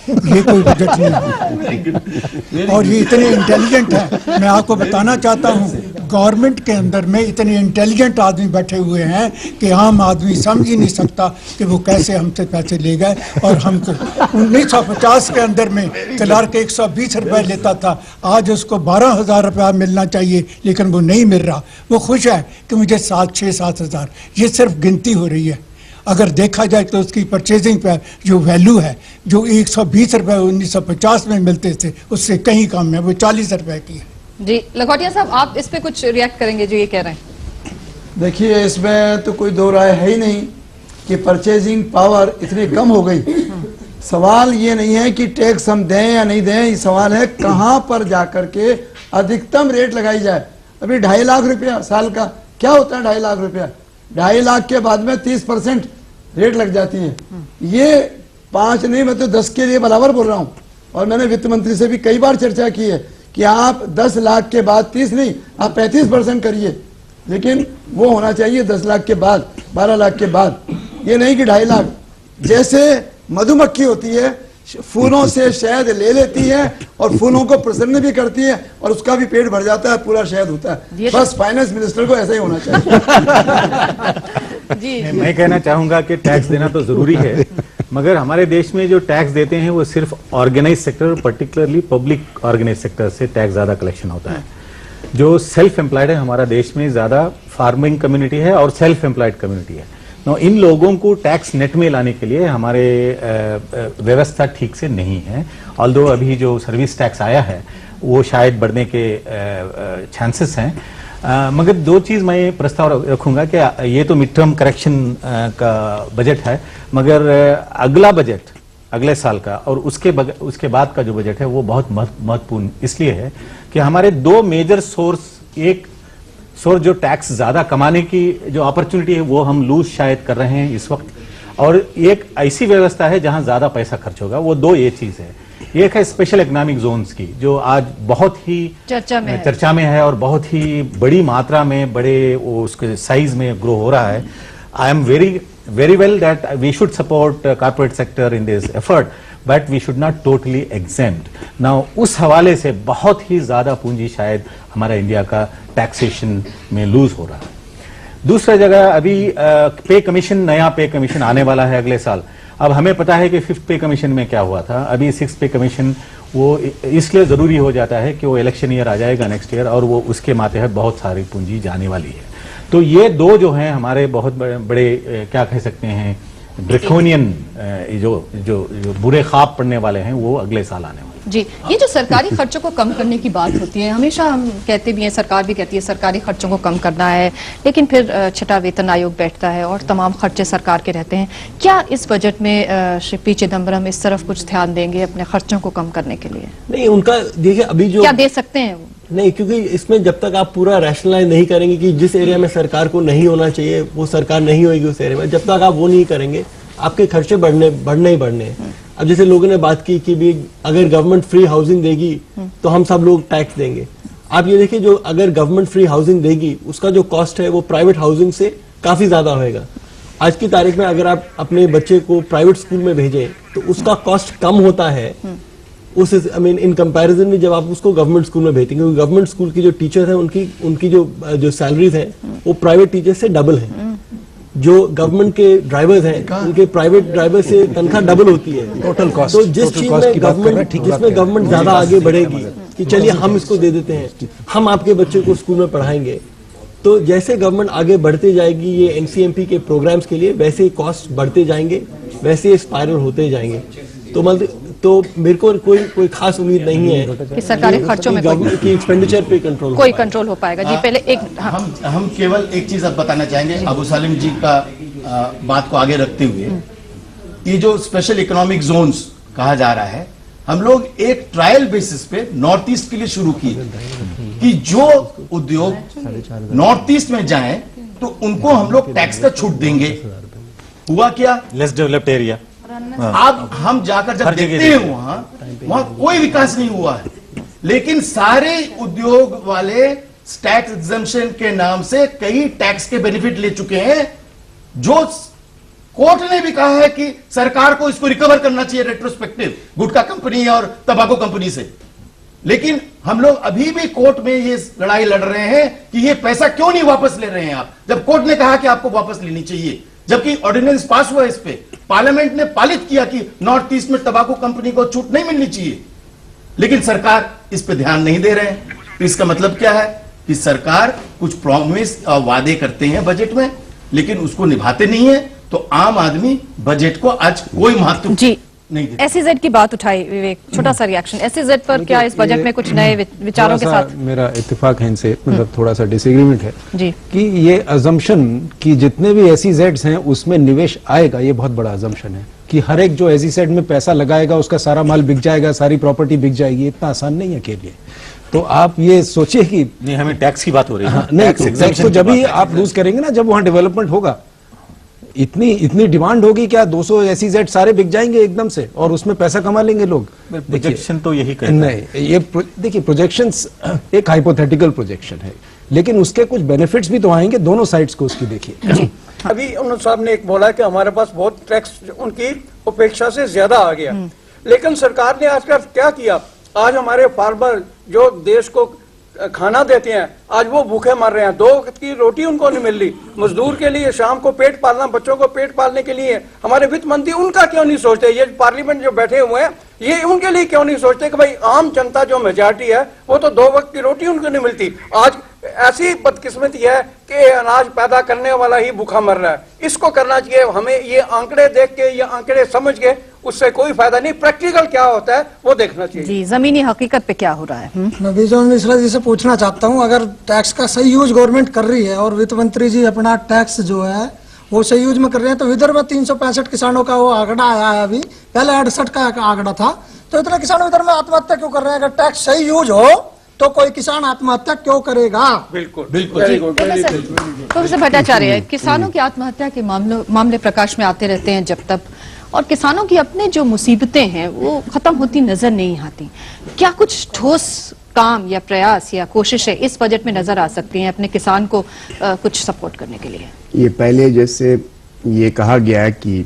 ये कोई बजट नहीं है। और ये इतने इंटेलिजेंट है, मैं आपको बताना चाहता हूँ, गवर्नमेंट के अंदर में इतने इंटेलिजेंट आदमी बैठे हुए हैं कि आम आदमी समझ ही नहीं सकता कि वो कैसे हमसे पैसे ले गए। और हमको 1950 के अंदर में क्लर्क 120 रुपए लेता था, आज उसको 12,000 रुपया मिलना चाहिए, लेकिन वो नहीं मिल रहा। वो खुश है कि मुझे 6-7 हज़ार। ये सिर्फ गिनती हो रही है। अगर देखा जाए तो उसकी परचेजिंग पे जो वैल्यू है, जो 120 रुपए 1950 में मिलते थे, उससे कहीं कम है, वो 40 रुपए की है जी। लखोटिया साहब, आप इस पे कुछ रिएक्ट करेंगे जो ये कह रहे हैं? देखिए, इसमें तो कोई दो राय है ही नहीं कि परचेजिंग पावर इतनी कम हो गई। सवाल ये नहीं है कि टैक्स हम दें या नहीं दें, ये सवाल है कहां पर जाकर के अधिकतम रेट लगाई जाए। अभी 2.5 लाख रुपया साल का क्या होता है? 2.5 लाख रुपया, 2.5 लाख के बाद में 30% रेट लग जाती है। ये 5 नहीं, मैं तो 10 के लिए बराबर बोल रहा हूं। और मैंने वित्त मंत्री से भी कई बार चर्चा की है कि आप 10 लाख के बाद 30 नहीं, आप 35% करिए, लेकिन वो होना चाहिए 10 लाख के बाद, 12 लाख के बाद, ये नहीं कि 2.5 लाख। जैसे मधुमक्खी होती है, फूलों से शहद ले लेती है और फूलों को प्रसन्न भी करती है और उसका भी पेट भर जाता है, पूरा शहद होता है। बस फाइनेंस मिनिस्टर को ऐसा ही होना चाहिए। जी, मैं कहना चाहूंगा कि टैक्स देना तो जरूरी है, मगर हमारे देश में जो टैक्स देते हैं वो सिर्फ organise sector, particularly public organise sector से टैक्स ज्यादा कलेक्शन होता है। जो सेल्फ एम्प्लॉयड है हमारा देश में, ज्यादा फार्मिंग कम्युनिटी है और सेल्फ एम्प्लॉयड कम्युनिटी है। तो इन लोगों को टैक्स नेट में लाने के लिए हमारे व्यवस्था ठीक से नहीं है। ऑल्दो अभी जो सर्विस टैक्स आया है वो शायद बढ़ने के चांसेस हैं, मगर दो चीज मैं प्रस्ताव रखूंगा कि ये तो मिड टर्म करेक्शन का बजट है, मगर अगला बजट अगले साल का और उसके बाद का जो बजट है वो बहुत महत्वपूर्ण इसलिए है कि हमारे 2 मेजर सोर्स, एक सोर्स जो टैक्स ज्यादा कमाने की जो अपॉर्चुनिटी है वो हम लूज शायद कर रहे हैं इस वक्त, और एक ऐसी व्यवस्था है जहां ज्यादा पैसा खर्च होगा। वो 2 ये चीज है। एक है स्पेशल इकोनॉमिक जोन्स की, जो आज बहुत ही चर्चा में है और बहुत ही बड़ी मात्रा में, बड़े उसके साइज में ग्रो हो रहा है। I am very well that we should support corporate sector in this effort, but we should not totally exempt. Now उस हवाले से बहुत ही ज्यादा पूंजी शायद हमारा इंडिया का टैक्सेशन में लूज हो रहा है। दूसरा जगह अभी पे कमीशन, नया पे कमीशन आने वाला है अगले साल। अब हमें पता है कि 5th पे कमीशन में क्या हुआ था। अभी 6th पे कमीशन वो इसलिए जरूरी हो जाता है कि वो इलेक्शन ईयर आ जाएगा नेक्स्ट ईयर, और वो उसके मातहत बहुत सारी पूंजी जाने वाली है। तो ये 2 जो हैं हमारे बहुत बड़े क्या कह सकते हैं, ड्रैकोनियन जो बुरे ख्वाब पड़ने वाले हैं, वो अगले साल आने वाले जी। ये जो सरकारी खर्चों को कम करने की बात होती है, हमेशा हम कहते भी हैं, सरकार भी कहती है सरकारी खर्चों को कम करना है, लेकिन फिर छठा वेतन आयोग बैठता है और तमाम खर्चे सरकार के रहते हैं। क्या इस बजट में श्री पी चिदम्बरम इस तरफ कुछ ध्यान देंगे अपने खर्चों को कम करने के लिए? नहीं, उनका देखिए अभी जो क्या दे सकते हैं वो? नहीं, क्योंकि इसमें जब तक आप पूरा रैशनलाइज नहीं करेंगे कि जिस एरिया में सरकार को नहीं होना चाहिए वो सरकार नहीं होगी उस एरिया में, जब तक आप वो नहीं करेंगे आपके खर्चे बढ़ने ही बढ़ने हैं। अब जैसे लोगों ने बात की कि भी अगर गवर्नमेंट फ्री हाउसिंग देगी तो हम सब लोग टैक्स देंगे। आप ये देखिए, जो अगर गवर्नमेंट फ्री हाउसिंग देगी उसका जो कॉस्ट है वो प्राइवेट हाउसिंग से काफी ज्यादा होएगा। आज की तारीख में अगर आप अपने बच्चे को प्राइवेट स्कूल में भेजें तो उसका कॉस्ट कम होता है उस इन कंपैरिजन में जब आप उसको गवर्नमेंट स्कूल में भेजेंगे, क्योंकि गवर्नमेंट स्कूल की जो टीचर है उनकी जो सैलरीज है वो प्राइवेट टीचर से डबल है। जो गवर्नमेंट के ड्राइवर्स हैं उनके प्राइवेट ड्राइवर से तनख्वाह डबल होती है टोटल कॉस्ट। तो जिस चीज में गवर्नमेंट ज्यादा आगे बढ़ेगी कि चलिए हम इसको दे देते हैं, हम आपके बच्चे को स्कूल में पढ़ाएंगे, तो जैसे गवर्नमेंट आगे बढ़ते जाएगी ये एनसीएमपी के प्रोग्राम्स के लिए, वैसे कॉस्ट बढ़ते जाएंगे, वैसे स्पाइरल होते जाएंगे। तो मेरे को कोई खास उम्मीद नहीं है कि सरकारी खर्चों में की एक्सपेंडिचर पे कोई कंट्रोल हो पाएगा। जी पहले एक हम केवल एक चीज अब बताना चाहेंगे अबू सालिम जी का बात को आगे रखते हुए, ये जो स्पेशल इकोनॉमिक जोन्स कहा जा रहा है, हम लोग एक ट्रायल बेसिस पे नॉर्थ ईस्ट के लिए शुरू किए कि जो उद्योग नॉर्थ ईस्ट में जाएं तो उनको हम लोग टैक्स का छूट देंगे। हुआ क्या? Less developed area. अब हम जाकर जब देखते हैं वहां कोई विकास नहीं हुआ है, लेकिन सारे उद्योग वाले टैक्स एग्जम्पशन के नाम से कई टैक्स के बेनिफिट ले चुके हैं, जो कोर्ट ने भी कहा है कि सरकार को इसको रिकवर करना चाहिए रेट्रोस्पेक्टिव, गुटखा कंपनी और तंबाकू कंपनी से। लेकिन हम लोग अभी भी कोर्ट में ये लड़ाई लड़ रहे हैं कि ये पैसा क्यों नहीं वापस ले रहे हैं आप, जब कोर्ट ने कहा कि आपको वापस लेनी चाहिए, जबकि ऑर्डिनेंस पास हुआ इस पे, पार्लियामेंट ने पारित किया कि नॉर्थ ईस्ट में तंबाकू कंपनी को छूट नहीं मिलनी चाहिए, लेकिन सरकार इस पे ध्यान नहीं दे रहे हैं। तो इसका मतलब क्या है कि सरकार कुछ प्रॉमिस और वादे करते हैं बजट में, लेकिन उसको निभाते नहीं है, तो आम आदमी बजट को आज कोई महत्व नहीं देता। एसईजेड की बात उठाई विवेक, छोटा सा रिएक्शन एसईजेड पर, क्या इस बजट में कुछ नए विचारों के साथ? मेरा इत्तेफाक है इनसे, मतलब थोड़ा सा डिसएग्रीमेंट है जी कि ये अजम्पशन कि जितने भी एसईजेड्स हैं उसमें निवेश आएगा, ये बहुत बड़ा अजम्पशन है कि हर एक जो एसईजेड में पैसा लगाएगा उसका सारा माल बिक जाएगा, सारी प्रॉपर्टी बिक जाएगी। इतना आसान नहीं है के लिए। तो आप ये सोचिए कि नहीं, हमें टैक्स की बात हो रही है। नहीं, टैक्स तो जब ही आप लूज करेंगे ना, जब वहां डेवलपमेंट होगा। इतनी डिमांड होगी, क्या 200 एसईजेड सारे बिक जाएंगे एकदम से और उसमें पैसा कमा लेंगे लोग? प्रोजेक्शन तो यही कहता नहीं, ये देखिए प्रोजेक्शंस एक हाइपोथेटिकल प्रोजेक्शन है, लेकिन उसके कुछ बेनिफिट्स भी तो आएंगे, दोनों साइड्स को उसकी देखिए। अभी उन्होंने साहब ने एक बोला कि हमारे पास बहुत टैक्स उनकी अपेक्षा से ज्यादा आ गया, लेकिन सरकार ने आजकल क्या किया, आज हमारे फार्मर जो देश को खाना देते हैं आज वो भूखे मर रहे हैं, 2 वक्त की रोटी उनको नहीं मिल रही। मजदूर के लिए शाम को पेट पालना, बच्चों को पेट पालने के लिए हमारे वित्त मंत्री उनका क्यों नहीं सोचते? ये पार्लियामेंट जो बैठे हुए हैं ये उनके लिए क्यों नहीं सोचते कि भाई आम जनता जो मेजॉरिटी है वो तो 2 वक्त की रोटी उनको नहीं मिलती। आज ऐसी बदकिस्मती है कि अनाज पैदा करने वाला ही भूखा मर रहा है। इसको करना चाहिए हमें, ये आंकड़े देख के, ये आंकड़े समझ के उससे कोई फायदा नहीं, प्रैक्टिकल क्या होता है वो देखना चाहिए। जी, जमीनी हकीकत पे क्या हो रहा है? मैं विजय मिश्रा जी से पूछना चाहता हूं, अगर टैक्स का सही यूज गवर्नमेंट कर रही है और वित्त मंत्री जी अपना टैक्स जो है वो सही यूज में कर रहे हैं, तो विदर्भ में 365 किसानों का वो आंकड़ा आया है, अभी पहले 68 का आंकड़ा था, तो इतने किसान विदर्भ में आत्महत्या क्यों कर रहे हैं? अगर टैक्स सही यूज हो तो कोई किसान आत्महत्या क्यों करेगा? बिल्कुल प्रोफेसर भट्टाचार्य, किसानों की आत्महत्या के मामले प्रकाश में आते रहते हैं जब तक, और किसानों की अपने जो मुसीबतें हैं वो खत्म होती नजर नहीं आती। क्या कुछ ठोस काम या प्रयास या कोशिशें इस बजट में नजर आ सकती हैं अपने किसान को कुछ सपोर्ट करने के लिए? ये पहले जैसे ये कहा गया है कि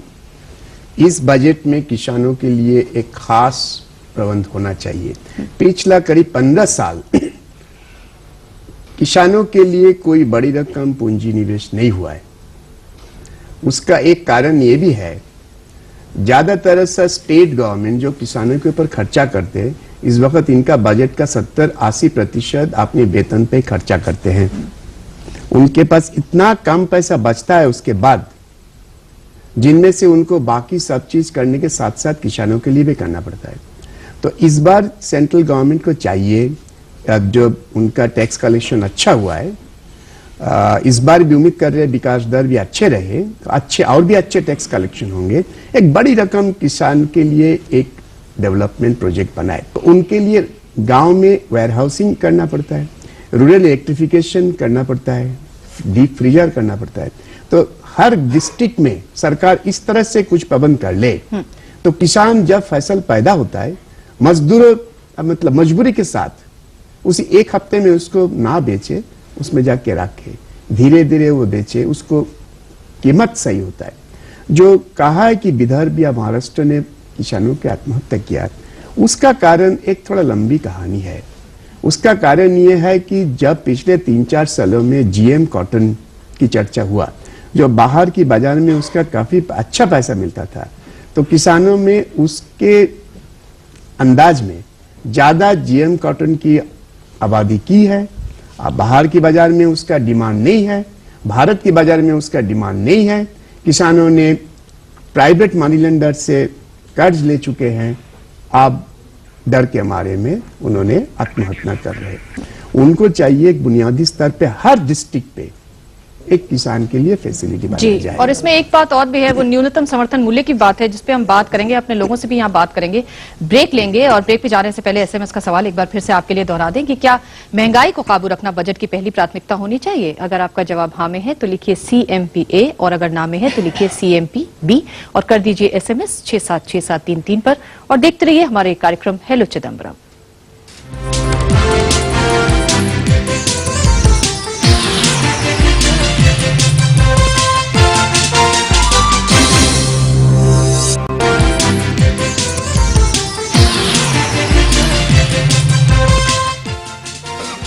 इस बजट में किसानों के लिए एक खास प्रबंध होना चाहिए। पिछला करीब 15 साल किसानों के लिए कोई बड़ी रकम पूंजी निवेश नहीं हुआ है। उसका एक कारण ये भी है, ज्यादातर स्टेट गवर्नमेंट जो किसानों के ऊपर खर्चा करते हैं, इस वक्त इनका बजट का 70-80% अपने वेतन पे खर्चा करते हैं। उनके पास इतना कम पैसा बचता है उसके बाद, जिनमें से उनको बाकी सब चीज करने के साथ साथ किसानों के लिए भी करना पड़ता है। तो इस बार सेंट्रल गवर्नमेंट को चाहिए, जो उनका टैक्स कलेक्शन अच्छा हुआ है, इस बार भी उम्मीद कर रहे हैं विकास दर भी अच्छे रहे, तो अच्छे और भी अच्छे टैक्स कलेक्शन होंगे। एक बड़ी रकम किसान के लिए एक डेवलपमेंट प्रोजेक्ट बनाए, तो उनके लिए गांव में वेयर हाउसिंग करना पड़ता है, रूरल इलेक्ट्रिफिकेशन करना पड़ता है, डीप फ्रीजर करना पड़ता है। तो हर डिस्ट्रिक्ट में सरकार इस तरह से कुछ प्रबंध कर ले तो किसान जब फसल पैदा होता है, मजदूरों मतलब मजबूरी के साथ उसी एक हफ्ते में उसको ना बेचे, उसमें जाके रखे, धीरे धीरे वो बेचे, उसको कीमत सही होता है। जो कहा है कि विदर्भ या महाराष्ट्र ने किसानों की आत्महत्या किया, उसका कारण एक थोड़ा लंबी कहानी है। उसका कारण ये है कि जब पिछले 3-4 सालों में जीएम कॉटन की चर्चा हुआ, जो बाहर की बाजार में उसका काफी अच्छा पैसा मिलता था, तो किसानों में उसके अंदाज में ज्यादा जीएम कॉटन की आबादी की है। अब बाहर की बाजार में उसका डिमांड नहीं है, भारत की बाजार में उसका डिमांड नहीं है। किसानों ने प्राइवेट मनी लेंडर से कर्ज ले चुके हैं, अब डर के मारे में उन्होंने आत्महत्या कर रहे हैं। उनको चाहिए एक बुनियादी स्तर पे हर डिस्ट्रिक्ट पे एक किसान के लिए फैसिलिटी बनाई जाए। और इसमें एक बात और भी है, वो न्यूनतम समर्थन मूल्य की बात है, जिसपे हम बात करेंगे, अपने लोगों से भी यहाँ बात करेंगे। ब्रेक लेंगे और ब्रेक पे जाने से पहले एसएमएस का सवाल एक बार फिर से आपके लिए दोहरा दें कि क्या महंगाई को काबू रखना बजट की पहली प्राथमिकता होनी चाहिए? अगर आपका जवाब हाँ में है तो लिखिए CMPA, और अगर ना में है तो लिखिए CMPB और कर दीजिए एसएमएस 676733 पर। और देखते रहिए हमारे कार्यक्रम हेलो चिदम्बरम।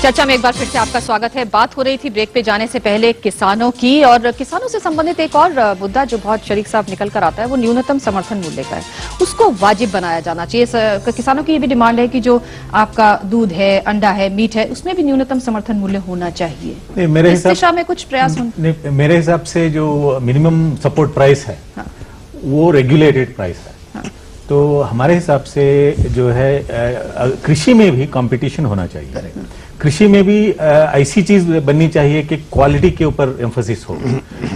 चर्चा में एक बार फिर से आपका स्वागत है। बात हो रही थी ब्रेक पे जाने से पहले किसानों की, और किसानों से संबंधित एक और मुद्दा जो बहुत शरीक साहब निकल कर आता है वो न्यूनतम समर्थन मूल्य का है। उसको वाजिब बनाया जाना चाहिए। किसानों की ये भी डिमांड है कि जो आपका दूध है, अंडा है, मीट है, उसमें भी न्यूनतम समर्थन मूल्य होना चाहिए। इस दिशा में कुछ प्रयास होने? मेरे हिसाब से जो मिनिमम सपोर्ट प्राइस है वो रेगुलेटेड प्राइस है। तो हमारे हिसाब से जो है कृषि में भी कंपटीशन होना चाहिए। कृषि में भी ऐसी चीज बननी चाहिए कि क्वालिटी के ऊपर एम्फोसिस हो,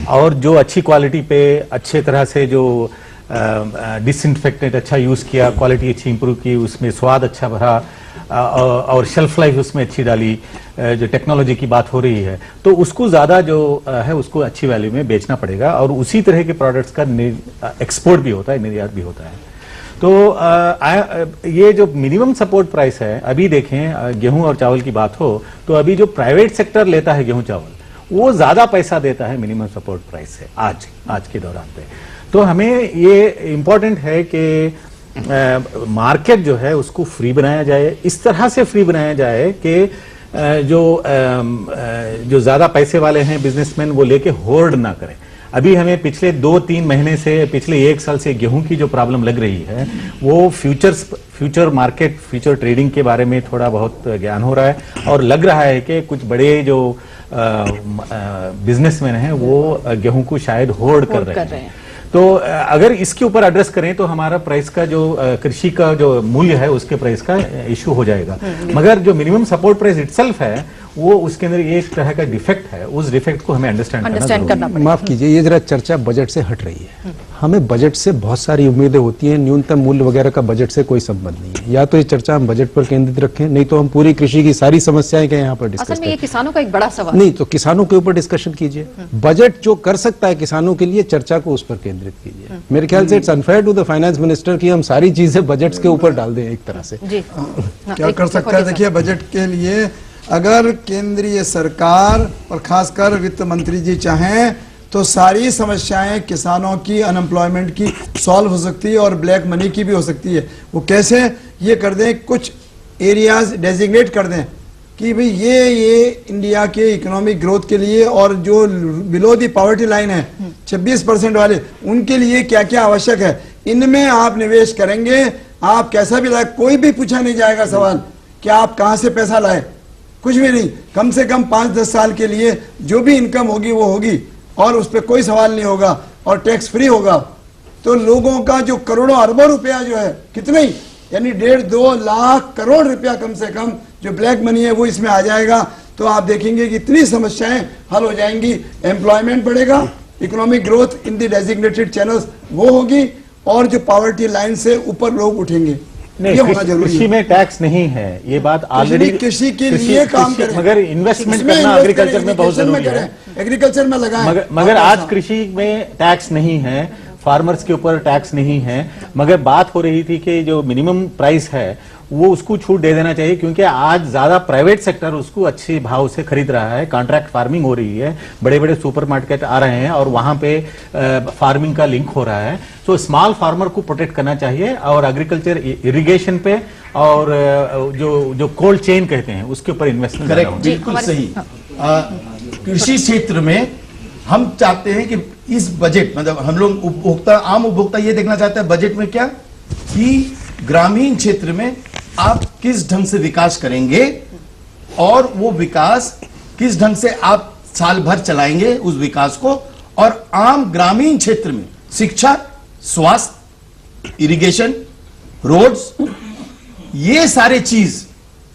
और जो अच्छी क्वालिटी पे अच्छे तरह से जो डिसइंफेक्टेंट अच्छा यूज किया, क्वालिटी अच्छी इंप्रूव की, उसमें स्वाद अच्छा भरा और शेल्फ लाइफ उसमें अच्छी डाली, जो टेक्नोलॉजी की बात हो रही है, तो उसको ज्यादा जो है उसको अच्छी वैल्यू में बेचना पड़ेगा। और उसी तरह के प्रोडक्ट्स का एक्सपोर्ट भी होता है, निर्यात भी होता है। तो ये जो मिनिमम सपोर्ट प्राइस है, अभी देखें गेहूं और चावल की बात हो तो अभी जो प्राइवेट सेक्टर लेता है गेहूं चावल वो ज्यादा पैसा देता है मिनिमम सपोर्ट प्राइस से आज के दौरान पे। तो हमें ये इम्पोर्टेंट है कि मार्केट जो है उसको फ्री बनाया जाए, इस तरह से फ्री बनाया जाए कि जो ज्यादा पैसे वाले हैं बिजनेसमैन वो लेके होर्ड ना करें। अभी हमें पिछले 2-3 महीने से, पिछले 1 साल से गेहूं की जो प्रॉब्लम लग रही है वो फ्यूचर मार्केट, फ्यूचर ट्रेडिंग के बारे में थोड़ा बहुत ज्ञान हो रहा है, और लग रहा है कि कुछ बड़े जो बिजनेसमैन हैं वो गेहूं को शायद होल्ड कर रहे हैं। तो अगर इसके ऊपर एड्रेस करें तो हमारा प्राइस का जो कृषि का जो मूल्य है उसके प्राइस का इश्यू हो जाएगा। मगर जो मिनिमम सपोर्ट प्राइस इटसेल्फ है वो उसके अंदर एक तरह का डिफेक्ट है, उस डिफेक्ट को हमें अंडरस्टैंड करना पड़ेगा। माफ कीजिए, ये जरा चर्चा बजट से हट रही है। हमें बजट से बहुत सारी उम्मीदें होती हैं, न्यूनतम मूल्य वगैरह का बजट से कोई संबंध नहीं है। या तो ये चर्चा हम बजट पर केंद्रित रखें, नहीं तो हम पूरी कृषि की सारी समस्याएं के यहाँ पर डिस्कस असल में ये किसानों का एक बड़ा सवाल नहीं, तो किसानों के ऊपर डिस्कशन कीजिए। बजट जो कर सकता है किसानों के लिए, चर्चा को उस पर केंद्रित कीजिए। मेरे ख्याल से it's unfair to the finance minister कि हम सारी चीजें बजट के ऊपर डाल दें एक तरह से। क्या कर सकता है? देखिए, बजट के लिए अगर केंद्रीय सरकार और खासकर वित्त मंत्री जी चाहें तो सारी समस्याएं किसानों की, अनएम्प्लॉयमेंट की सॉल्व हो सकती है और ब्लैक मनी की भी हो सकती है। वो कैसे? ये कर दें, कुछ एरियाज डेजिग्नेट कर दें कि भाई ये इंडिया के इकोनॉमिक ग्रोथ के लिए, और जो बिलो दी पॉवर्टी लाइन है 26% वाले, उनके लिए क्या क्या आवश्यक है, इनमें आप निवेश करेंगे। आप कैसा भी लाए, कोई भी पूछा नहीं जाएगा सवाल कि आप कहां से पैसा लाए, कुछ भी नहीं। कम से कम 5-10 साल के लिए जो भी इनकम होगी वो होगी, और उस पर कोई सवाल नहीं होगा, और टैक्स फ्री होगा। तो लोगों का जो करोड़ों अरबों रुपया जो है, कितने ही, यानी 1.5-2 लाख करोड़ रुपया कम से कम जो ब्लैक मनी है वो इसमें आ जाएगा। तो आप देखेंगे कि इतनी समस्याएं हल हो जाएंगी, एम्प्लॉयमेंट बढ़ेगा, economic growth in the designated channels वो होगी, और जो पॉवर्टी लाइन से ऊपर लोग उठेंगे। नहीं, कृषि में टैक्स नहीं है, ये बात ऑलरेडी कृषि के लिए काम करें, मगर इन्वेस्टमेंट करना एग्रीकल्चर में बहुत जरूरी है। एग्रीकल्चर में लगाएं। मगर आज कृषि में टैक्स नहीं है, फार्मर्स के ऊपर टैक्स नहीं है, मगर बात हो रही थी कि जो मिनिमम प्राइस है वो उसको छूट दे देना चाहिए, क्योंकि आज ज्यादा प्राइवेट सेक्टर उसको अच्छे भाव से खरीद रहा है, कॉन्ट्रैक्ट फार्मिंग हो रही है, बड़े बड़े सुपरमार्केट आ रहे हैं और वहां पे फार्मिंग का लिंक हो रहा है। तो स्मॉल फार्मर को प्रोटेक्ट करना चाहिए और एग्रीकल्चर इरिगेशन पे और जो कोल्ड चेन कहते हैं उसके ऊपर इन्वेस्टमेंट। करेक्ट, बिल्कुल सही। कृषि क्षेत्र में हम चाहते हैं कि इस बजट, मतलब हम लोग उपभोक्ता, आम उपभोक्ता ये देखना चाहता है बजट में क्या, कि ग्रामीण क्षेत्र में आप किस ढंग से विकास करेंगे और वो विकास किस ढंग से आप साल भर चलाएंगे उस विकास को, और आम ग्रामीण क्षेत्र में शिक्षा, स्वास्थ्य, इरिगेशन, रोड्स, ये सारे चीज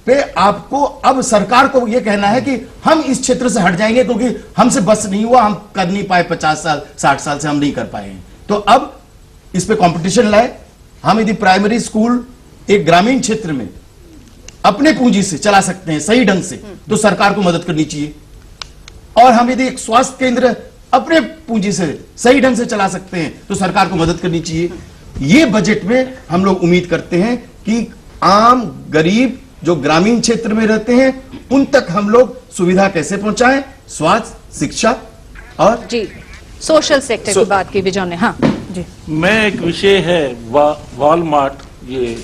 पे आपको अब सरकार को ये कहना है कि हम इस क्षेत्र से हट जाएंगे क्योंकि हमसे बस नहीं हुआ, हम कर नहीं पाए, 50 साल 60 साल से हम नहीं कर पाए हैं। तो अब इस पे कंपटीशन लाए। हम यदि प्राइमरी स्कूल एक ग्रामीण क्षेत्र में अपने पूंजी से चला सकते हैं सही ढंग से, तो सरकार को मदद करनी चाहिए। और हम यदि एक स्वास्थ्य केंद्र अपने पूंजी से सही ढंग से चला सकते हैं, तो सरकार को मदद करनी चाहिए। ये बजट में हम लोग उम्मीद करते हैं कि आम गरीब जो ग्रामीण क्षेत्र में रहते हैं उन तक हम लोग सुविधा कैसे पहुंचाएं, स्वास्थ्य, शिक्षा और जी सोशल सेक्टर की बात की विजय ने। हाँ जी, मैं एक विषय है वॉलमार्ट। ये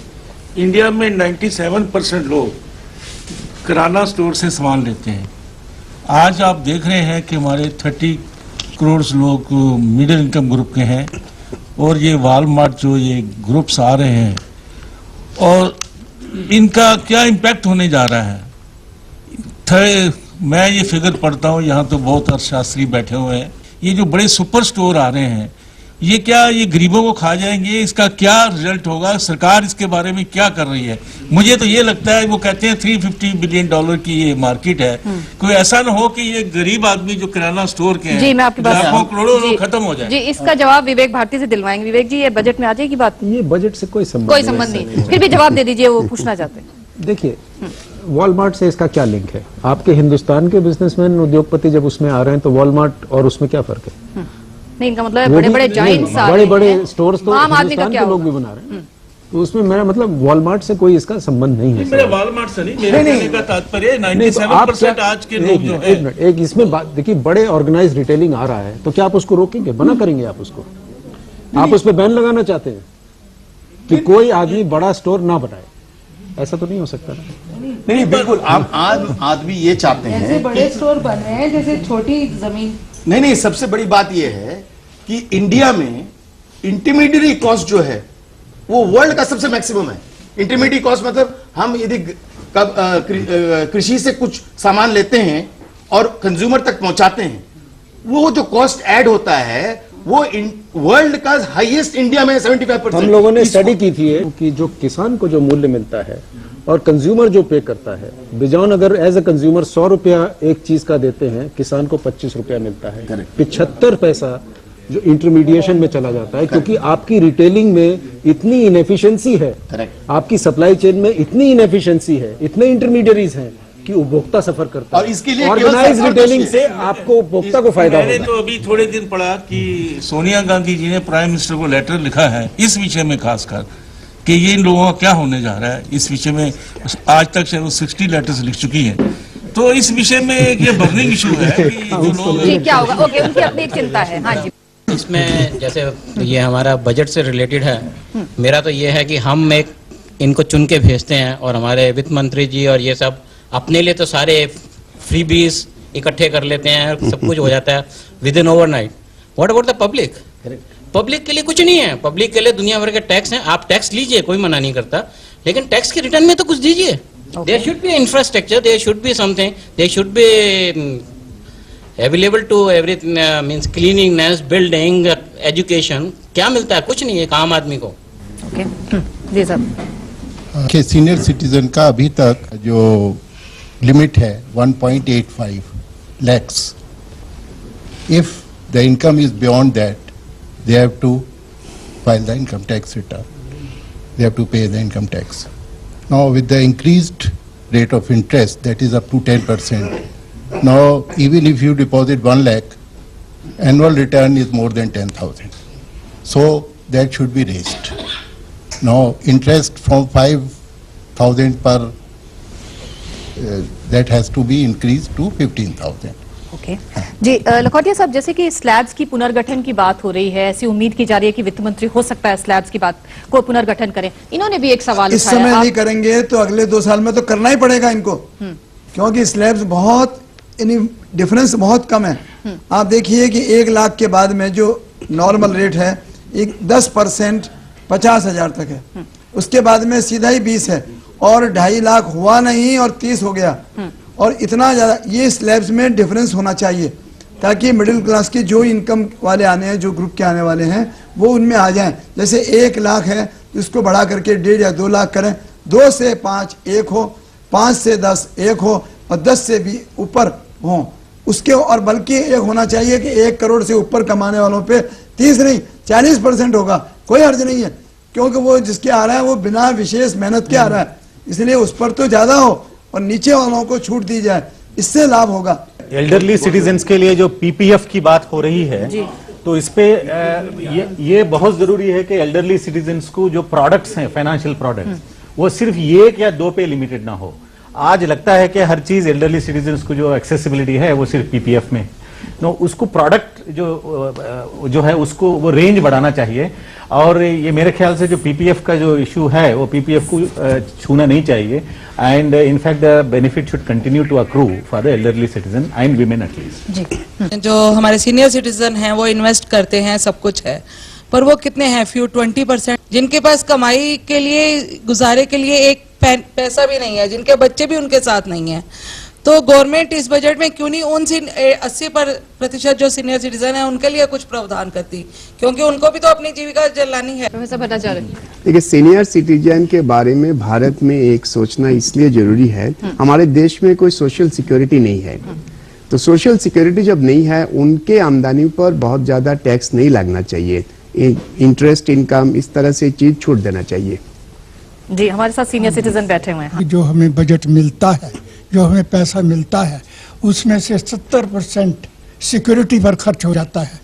इंडिया में 97% लोग किराना स्टोर से सामान लेते हैं। आज आप देख रहे हैं कि हमारे 30 करोड़ लोग मिडिल इनकम ग्रुप के हैं और ये वॉलमार्ट जो ये ग्रुप्स आ रहे हैं और इनका क्या इम्पैक्ट होने जा रहा है। मैं ये फिगर पढ़ता हूँ, यहाँ तो बहुत अर्थशास्त्री बैठे हुए हैं। ये जो बड़े सुपर स्टोर आ रहे हैं, ये क्या ये गरीबों को खा जाएंगे? इसका क्या रिजल्ट होगा? सरकार इसके बारे में क्या कर रही है? मुझे तो ये लगता है, वो कहते हैं $350 बिलियन की ये मार्केट है, कोई ऐसा ना हो कि ये गरीब आदमी जो किराना स्टोर के हैं, जी मैं आपकी बात लाखों करोड़ों लोग खत्म हो जाए। जी इसका जवाब विवेक भारती से दिलवाएंगे। विवेक जी, ये बजट में आ जाएगी बात? ये बजट से कोई संबंध नहीं, फिर भी जवाब दे दीजिए, वो पूछना चाहते हैं। देखिए, वॉलमार्ट से इसका क्या लिंक है? आपके हिंदुस्तान के बिजनेसमैन, उद्योगपति जब उसमें आ रहे हैं तो वॉलमार्ट और उसमें क्या फर्क है? नहीं, इनका मतलब बड़े बड़े जाइंट्स, बड़े बड़े स्टोर्स तो हिंदुस्तान के लोग भी बना रहे हैं, तो उसमें मेरा मतलब वॉलमार्ट से कोई इसका संबंध नहीं है। मेरा वॉलमार्ट से नहीं, मेरे कहने का तात्पर्य 97% आज के लोग जो है। एक इसमें बात देखिए, बड़े ऑर्गेनाइज रिटेलिंग आ रहा है, तो क्या आप उसको रोकेंगे? बना करेंगे आप उसको? आप उस पर बैन लगाना चाहते हैं कि कोई आदमी बड़ा स्टोर ना बनाए? ऐसा तो नहीं हो सकता ना। नहीं, बिल्कुल आदमी ये चाहते हैं ऐसे बड़े स्टोर बन रहे हैं जैसे छोटी जमीन। नहीं, सबसे बड़ी बात यह है कि इंडिया में इंटरमीडिएट कॉस्ट जो है वो वर्ल्ड का सबसे मैक्सिमम है। इंटरमीडिएट कॉस्ट मतलब हम यदि कृषि से कुछ सामान लेते हैं और कंज्यूमर तक पहुंचाते हैं, वो जो कॉस्ट ऐड होता है वो वर्ल्ड का हाईएस्ट इंडिया में 75%। हम लोगों ने स्टडी की थी कि जो किसान को जो मूल्य मिलता है और कंज्यूमर जो पे करता है, बिजॉन अगर एज ए कंज्यूमर 100 रुपया एक चीज का देते हैं, किसान को 25 रुपया मिलता है। 75 पैसा जो इंटरमीडिएशन में चला जाता है, क्योंकि आपकी रिटेलिंग में इतनी इनएफिशिएंसी है, आपकी सप्लाई चेन में इतनी इनएफिशिएंसी है, इतने इंटरमीडियरीज हैं कि उपभोक्ता सफर करता है। और इसके लिए ऑर्गेनाइज रिटेलिंग से आपको उपभोक्ता को फायदा होगा। मैंने तो अभी थोड़े दिन पढ़ा कि सोनिया गांधी जी ने प्राइम मिनिस्टर को लेटर लिखा है इस विषय में, खासकर कि ये इन लोगों का क्या होने जा रहा है इस विषय में। आज तक शायद 60 लेटर्स लिख चुकी हैं, तो इस विषय में ये बर्निंग इशू है कि जो लोग जी क्या होगा। ओके, उनकी अपनी एक चिंता है। हाँ जी, इसमें जैसे ये हमारा बजट से रिलेटेड है, मेरा तो ये है कि हम एक इनको चुन के भेजते हैं और हमारे वित्त मंत्री जी और ये सब अपने लिए तो सारे फ्रीबीज इकट्ठे कर लेते हैं, सब कुछ हो जाता है with in overnight. What about the public? Public के लिए कुछ नहीं है। पब्लिक के लिए दुनिया भर के टैक्स हैं, आप टैक्स लीजिए, कोई मना नहीं करता, लेकिन टैक्स के रिटर्न में तो कुछ दीजिए। There should be infrastructure, there should be something, there should be available to everything, means cleaningness, building, education. क्या मिलता है? कुछ नहीं है आम आदमी को। ओके जी साहब, के सीनियर सिटीजन का अभी तक जो लिमिट है 1.85 lakhs. If the income is beyond that, they have to file the income tax return. They have to pay the income tax. Now with the increased rate of interest, that is up to 10%. Now even if you deposit 1 lakh, annual return is more than 10,000. So that should be raised. Now interest from 5,000 per that has to be increased to 15,000. Okay जी, लखोटिया साहब, जैसे कि slabs की पुनर्गठन की बात हो रही है, ऐसी उम्मीद की जा रही है कि वित्त मंत्री हो सकता है स्लैब्स की बात को पुनर्गठन करें। इन्होंने भी एक सवाल इस समय नहीं करेंगे तो अगले 2 साल में तो करना ही पड़ेगा इनको, क्योंकि स्लैब्स बहुत डिफरेंस बहुत कम है। आप देखिए कि 1 लाख के बाद में जो नॉर्मल रेट है 10% 50,000 तक है, उसके बाद में सीधा ही 20 है, और 2.5 लाख हुआ नहीं और 30 हो गया, और इतना ज्यादा ये स्लैब्स में डिफरेंस होना चाहिए ताकि मिडिल क्लास के जो इनकम वाले आने हैं, जो ग्रुप के आने वाले हैं, वो उनमें आ जाएं। जैसे 1 लाख है तो इसको बढ़ा करके 1.5 या 2 लाख करें, 2 से 5 1 हो, 5 से 10 1 हो, और 10 से भी ऊपर हो उसके, और बल्कि एक होना चाहिए कि 1 करोड़ से ऊपर कमाने वालों पे 30 नहीं 40% होगा, कोई हर्ज नहीं है, क्योंकि वो जिसके आ रहा है वो बिना विशेष मेहनत के आ रहा है, इसलिए उस पर तो ज्यादा हो और नीचे वालों को छूट दी जाए, इससे लाभ होगा। एल्डरली सिटीजन्स के लिए जो पीपीएफ की बात हो रही है, तो इस पे ये बहुत जरूरी है कि एल्डरली सिटीजन्स को जो प्रोडक्ट्स हैं, फाइनेंशियल प्रोडक्ट्स, वो सिर्फ 1 या 2 पे लिमिटेड ना हो। आज लगता है कि हर चीज एल्डरली सिटीजन्स को जो एक्सेसिबिलिटी है वो सिर्फ पीपीएफ में, नो उसको प्रोडक्ट जो है उसको वो रेंज बढ़ाना चाहिए। और ये मेरे ख्याल से जो पीपीएफ का जो इशू है वो पीपीएफ को छूना नहीं चाहिए, and in fact the benefit should continue to accrue for the elderly citizen and women at least. जो हमारे सीनियर सिटीजन हैं वो इन्वेस्ट करते हैं, सब कुछ है, पर वो कितने हैं, फ्यू 20%, जिनके पास कमाई के लिए, गुजारे के लिए एक पैसा भी नहीं है, जिनके बच्चे भी उनके साथ नहीं है, तो गवर्नमेंट इस बजट में क्यों नहीं उन 80% जो सीनियर सिटीजन है उनके लिए कुछ प्रावधान करती, क्योंकि उनको भी तो अपनी जीविका चलानी है। प्रोफेसर भट्टाचार्य, देखिए, सीनियर सिटीजन के बारे में भारत में एक सोचना इसलिए जरूरी है, हमारे देश में कोई सोशल सिक्योरिटी नहीं है, तो सोशल सिक्योरिटी जब नहीं है उनके आमदनी पर बहुत ज्यादा टैक्स नहीं लगना चाहिए, इंटरेस्ट इनकम इस तरह से चीज छूट देना चाहिए। जी, हमारे साथ सीनियर सिटीजन बैठे हुए हैं। जो हमें बजट मिलता है, जो हमें पैसा मिलता है, उसमें से 70% सिक्योरिटी पर खर्च हो जाता है,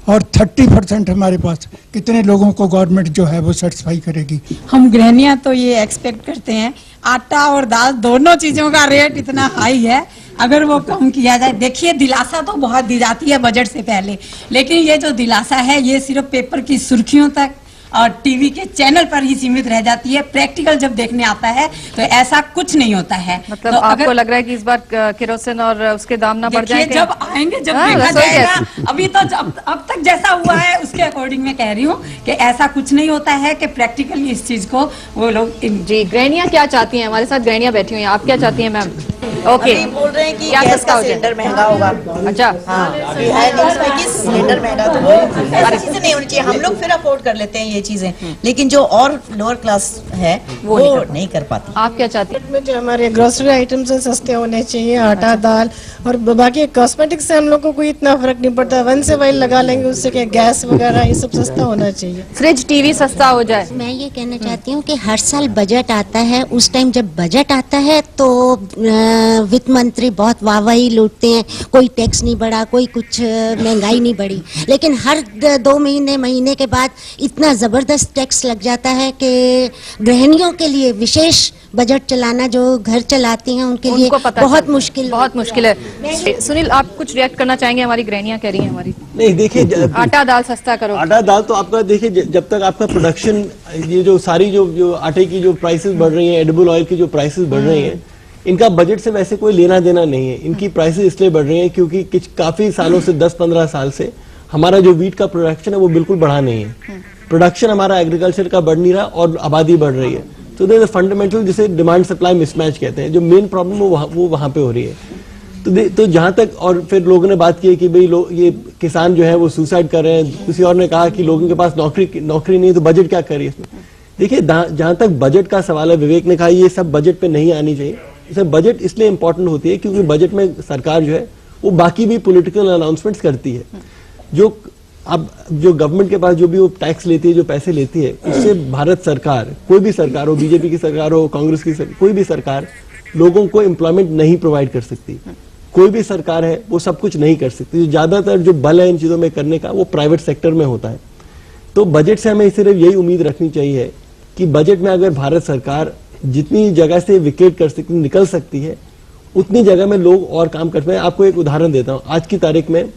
और 30% हमारे पास कितने लोगों को गवर्नमेंट जो है वो सेटिस्फाई करेगी। हम गृहणियां तो ये एक्सपेक्ट करते हैं, आटा और दाल दोनों चीजों का रेट इतना हाई है, अगर वो कम किया जाए। देखिए, दिलासा तो बहुत दी जाती है बजट से पहले, लेकिन ये जो दिलासा है ये सिर्फ पेपर की सुर्खियों तक और टीवी के चैनल पर ही सीमित रह जाती है। प्रैक्टिकल जब देखने आता है तो ऐसा कुछ नहीं होता है। मतलब तो आपको लग रहा है कि इस बार केरोसिन और उसके दाम ना बढ़ जाएंगे? जब आएंगे, जब देखा जाएगा। अभी तो अब तक जैसा हुआ है उसके अकॉर्डिंग मैं कह रही हूँ कि ऐसा कुछ नहीं होता है कि प्रैक्टिकली इस चीज को वो लोग। जी, गृहणियां क्या चाहती हैं? हमारे साथ गृहणियां बैठी हुई हैं, आप क्या चाहती हैं मैम? ओके, बोल रहे हैं कि क्या गैस सस्ता का हो जाए? सिलेंडर महंगा होगा। अच्छा, हाँ, अभी है न्यूज़ में कि सिलेंडर महंगा, तो वो ऐसी चीजें नहीं होनी चाहिए। हम लोग फिर अफोर्ड कर लेते हैं ये चीजें, लेकिन जो और लोअर क्लास है वो नहीं कर पाती। आप क्या चाहती हैं? जो हमारे ग्रोसरी आइटम्स सस्ते होने चाहिए, आटा दाल, और बाकी कॉस्मेटिक्स से हम लोग को कोई इतना फर्क नहीं पड़ता, 1 से 1 लगा लेंगे, उससे क्या गैस वगैरह ये सब सस्ता होना चाहिए। फ्रिज टीवी सस्ता हो जाए। मैं ये कहना चाहती हूँ कि हर साल बजट आता है, उस टाइम जब बजट आता है तो वित्त मंत्री बहुत वाहवाही लूटते हैं, कोई टैक्स नहीं बढ़ा, कोई कुछ महंगाई नहीं बढ़ी, लेकिन हर 2 महीने के बाद इतना जबरदस्त टैक्स लग जाता है कि गृहिणियों के लिए विशेष बजट चलाना, जो घर चलाती हैं उनके लिए बहुत मुश्किल है। सुनील, आप कुछ रिएक्ट करना चाहेंगे? हमारी गृहिणियां कह रही हैं हमारी। नहीं, देखिए, आटा दाल सस्ता करो। आटा दाल तो आपका देखिए, जब तक आपका प्रोडक्शन, ये जो सारी जो आटे की जो प्राइसेस बढ़ रही हैं, एडिबल ऑयल की जो प्राइसेस बढ़ रही हैं, इनका बजट से वैसे कोई लेना देना नहीं है। इनकी प्राइसेस इसलिए बढ़ रही हैं क्योंकि काफी सालों से 10-15 साल से हमारा जो वीट का प्रोडक्शन है वो बिल्कुल बढ़ा नहीं है। प्रोडक्शन हमारा एग्रीकल्चर का बढ़ नहीं रहा और आबादी बढ़ रही है, तो देयर इज अ फंडामेंटल, जिसे डिमांड सप्लाई मिसमैच कहते हैं, जो मेन प्रॉब्लम वो वहां पे हो रही है। तो जहां तक, और फिर लोगों ने बात की है कि भाई ये किसान जो है वो सुसाइड कर रहे हैं, किसी और ने कहा कि लोगों के पास नौकरी नहीं है तो बजट क्या करे इसमें। देखिए, जहां तक बजट का सवाल है, विवेक ने कहा ये सब बजट पे नहीं आनी चाहिए। इसे बजट इसलिए इंपॉर्टेंट होती है क्योंकि बजट में सरकार जो है वो बाकी भी पॉलिटिकल अनाउंसमेंट्स करती है। जो गवर्नमेंट के पास जो भी वो टैक्स लेती है, जो पैसे लेती है, उससे भारत सरकार, कोई भी सरकार हो, बीजेपी की सरकार हो, कांग्रेस की सरकार, कोई भी सरकार लोगों को एम्प्लॉयमेंट नहीं प्रोवाइड कर सकती। कोई भी सरकार है वो सब कुछ नहीं कर सकती। ज्यादातर जो बल है इन चीजों में करने का वो प्राइवेट सेक्टर में होता है। तो बजट से हमें सिर्फ यही उम्मीद रखनी चाहिए कि बजट में अगर भारत सरकार जितनी जगह से विकेट कर सकती निकल सकती है उतनी जगह में लोग और काम कर पाए। आपको एक उदाहरण देता हूं, आज की तारीख में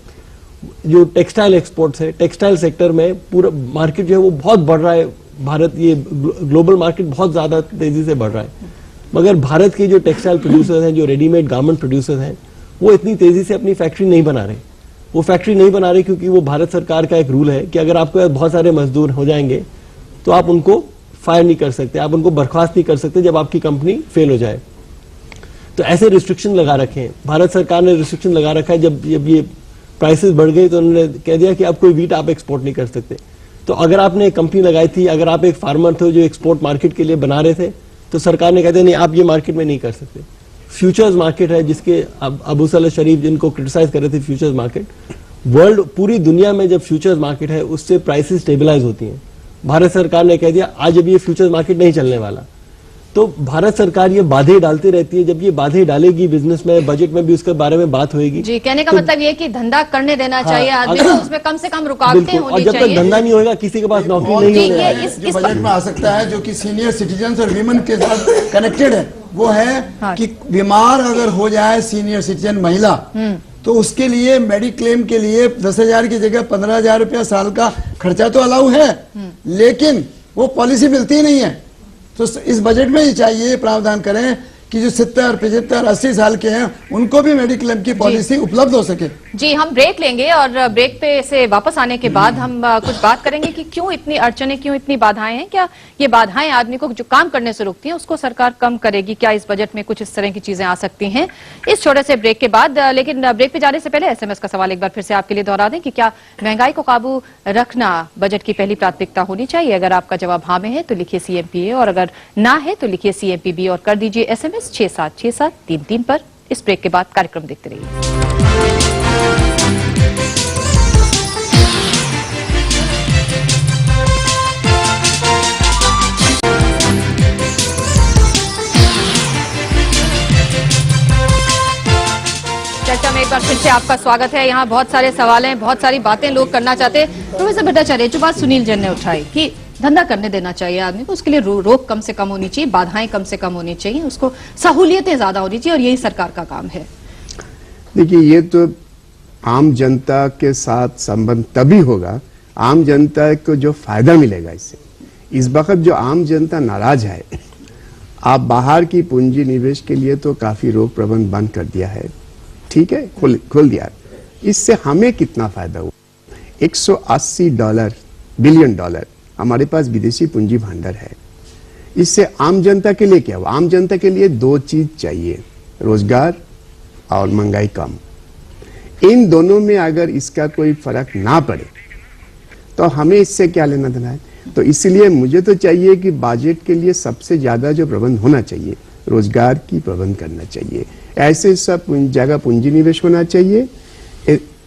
जो टेक्सटाइल एक्सपोर्ट्स है, टेक्सटाइल सेक्टर में पूरा मार्केट जो है वो बहुत बढ़ रहा है। भारत ये ग्लोबल मार्केट बहुत ज्यादा तेजी से बढ़ रहा है, मगर भारत के जो टेक्सटाइल प्रोड्यूसर्स हैं, जो रेडीमेड गारमेंट प्रोड्यूसर्स हैं, वो इतनी तेजी से अपनी फैक्ट्री नहीं बना रहे। वो फैक्ट्री नहीं बना रहे क्योंकि वो भारत सरकार का एक रूल है कि अगर आपको बहुत सारे मजदूर हो जाएंगे तो आप उनको फायर नहीं कर सकते, आप उनको बर्खास्त नहीं कर सकते जब आपकी कंपनी फेल हो जाए। तो ऐसे रिस्ट्रिक्शन लगा रखे हैं, भारत सरकार ने रिस्ट्रिक्शन लगा रखा है। जब ये प्राइसेस बढ़ गई तो उन्होंने कह दिया कि आप कोई वीट आप एक्सपोर्ट नहीं कर सकते। तो अगर आपने एक कंपनी लगाई थी, अगर आप एक फार्मर थे जो एक्सपोर्ट मार्केट के लिए बना रहे थे, तो सरकार ने कहते नहीं आप ये मार्केट में नहीं कर सकते। फ्यूचर्स मार्केट है जिसके अबू सलेह शरीफ जिनको क्रिटिसाइज कर रहे थे, फ्यूचर्स मार्केट वर्ल्ड पूरी दुनिया में जब फ्यूचर्स मार्केट है उससे प्राइसेस स्टेबलाइज होती हैं। भारत सरकार ने कह दिया आज अब ये फ्यूचर्स मार्केट नहीं चलने वाला। तो भारत सरकार ये बाधे डालती रहती है, जब ये बाधे डालेगी बिजनेस में, बजट में भी उसके बारे में बात होगी। जी, कहने का मतलब ये कि धंधा करने देना चाहिए आदमी को, उसमें कम से कम रुकावटें होनी और जब तक धंधा नहीं होगा किसी के पास नौकरी नहीं होगी। जो बजट में आ सकता है जो कि सीनियर सिटीजन और वीमेन के साथ कनेक्टेड है, वो है कि बीमार अगर हो जाए सीनियर सिटीजन महिला तो उसके लिए मेडिक्लेम के लिए 10,000 की जगह 15,000 रुपया साल का खर्चा तो अलाउ है, लेकिन वो पॉलिसी मिलती ही नहीं है। तो इस बजट में ही चाहिए प्रावधान करें कि जो 70, 75, 80 साल के हैं उनको भी मेडिक्लेम की पॉलिसी उपलब्ध हो सके। जी, हम ब्रेक लेंगे और ब्रेक पे से वापस आने के बाद हम कुछ बात करेंगे कि क्यों इतनी अड़चनें, क्यों इतनी बाधाएं हैं। क्या ये बाधाएं आदमी को जो काम करने से रोकती हैं उसको सरकार कम करेगी? क्या इस बजट में कुछ इस तरह की चीजें आ सकती हैं इस छोटे से ब्रेक के बाद? लेकिन ब्रेक पे जाने से पहले SMS का सवाल एक बार फिर से आपके लिए दोहरा दें कि क्या महंगाई को काबू रखना बजट की पहली प्राथमिकता होनी चाहिए? अगर आपका जवाब हाँ में है तो लिखिए CMPA और अगर ना है तो लिखिए CMPB और कर दीजिए SMS 676333 पर। इस ब्रेक के बाद कार्यक्रम देखते रहिए। चर्चा में एक बार फिर से आपका स्वागत है। यहाँ बहुत सारे सवाल हैं, बहुत सारी बातें लोग करना चाहते हैं। प्रोफेसर भट्टाचार्य, जो बात सुनील जैन ने उठाई कि धंधा करने देना चाहिए आदमी को, उसके लिए रोक कम से कम होनी चाहिए, बाधाएं कम से कम होनी चाहिए, उसको सहूलियतें ज्यादा होनी चाहिए और यही सरकार का काम है। देखिए, ये तो आम जनता के साथ संबंध तभी होगा, आम जनता को जो फायदा मिलेगा इससे। इस वक्त जो आम जनता नाराज है, आप बाहर की पूंजी निवेश के लिए तो काफी रोक प्रबंध बंद कर दिया है, ठीक है, खोल दिया। इससे हमें कितना फायदा हुआ? $180 बिलियन हमारे पास विदेशी पूंजी भंडार है। इससे आम जनता के लिए क्या हुआ? आम जनता के लिए दो चीज चाहिए, रोजगार और महंगाई कम। इन दोनों में अगर इसका कोई फर्क ना पड़े तो हमें इससे क्या लेना देना है? तो इसलिए मुझे तो चाहिए कि बजट के लिए सबसे ज्यादा जो प्रबंध होना चाहिए, रोजगार की प्रबंध करना चाहिए। ऐसे सब जगह पूंजी निवेश होना चाहिए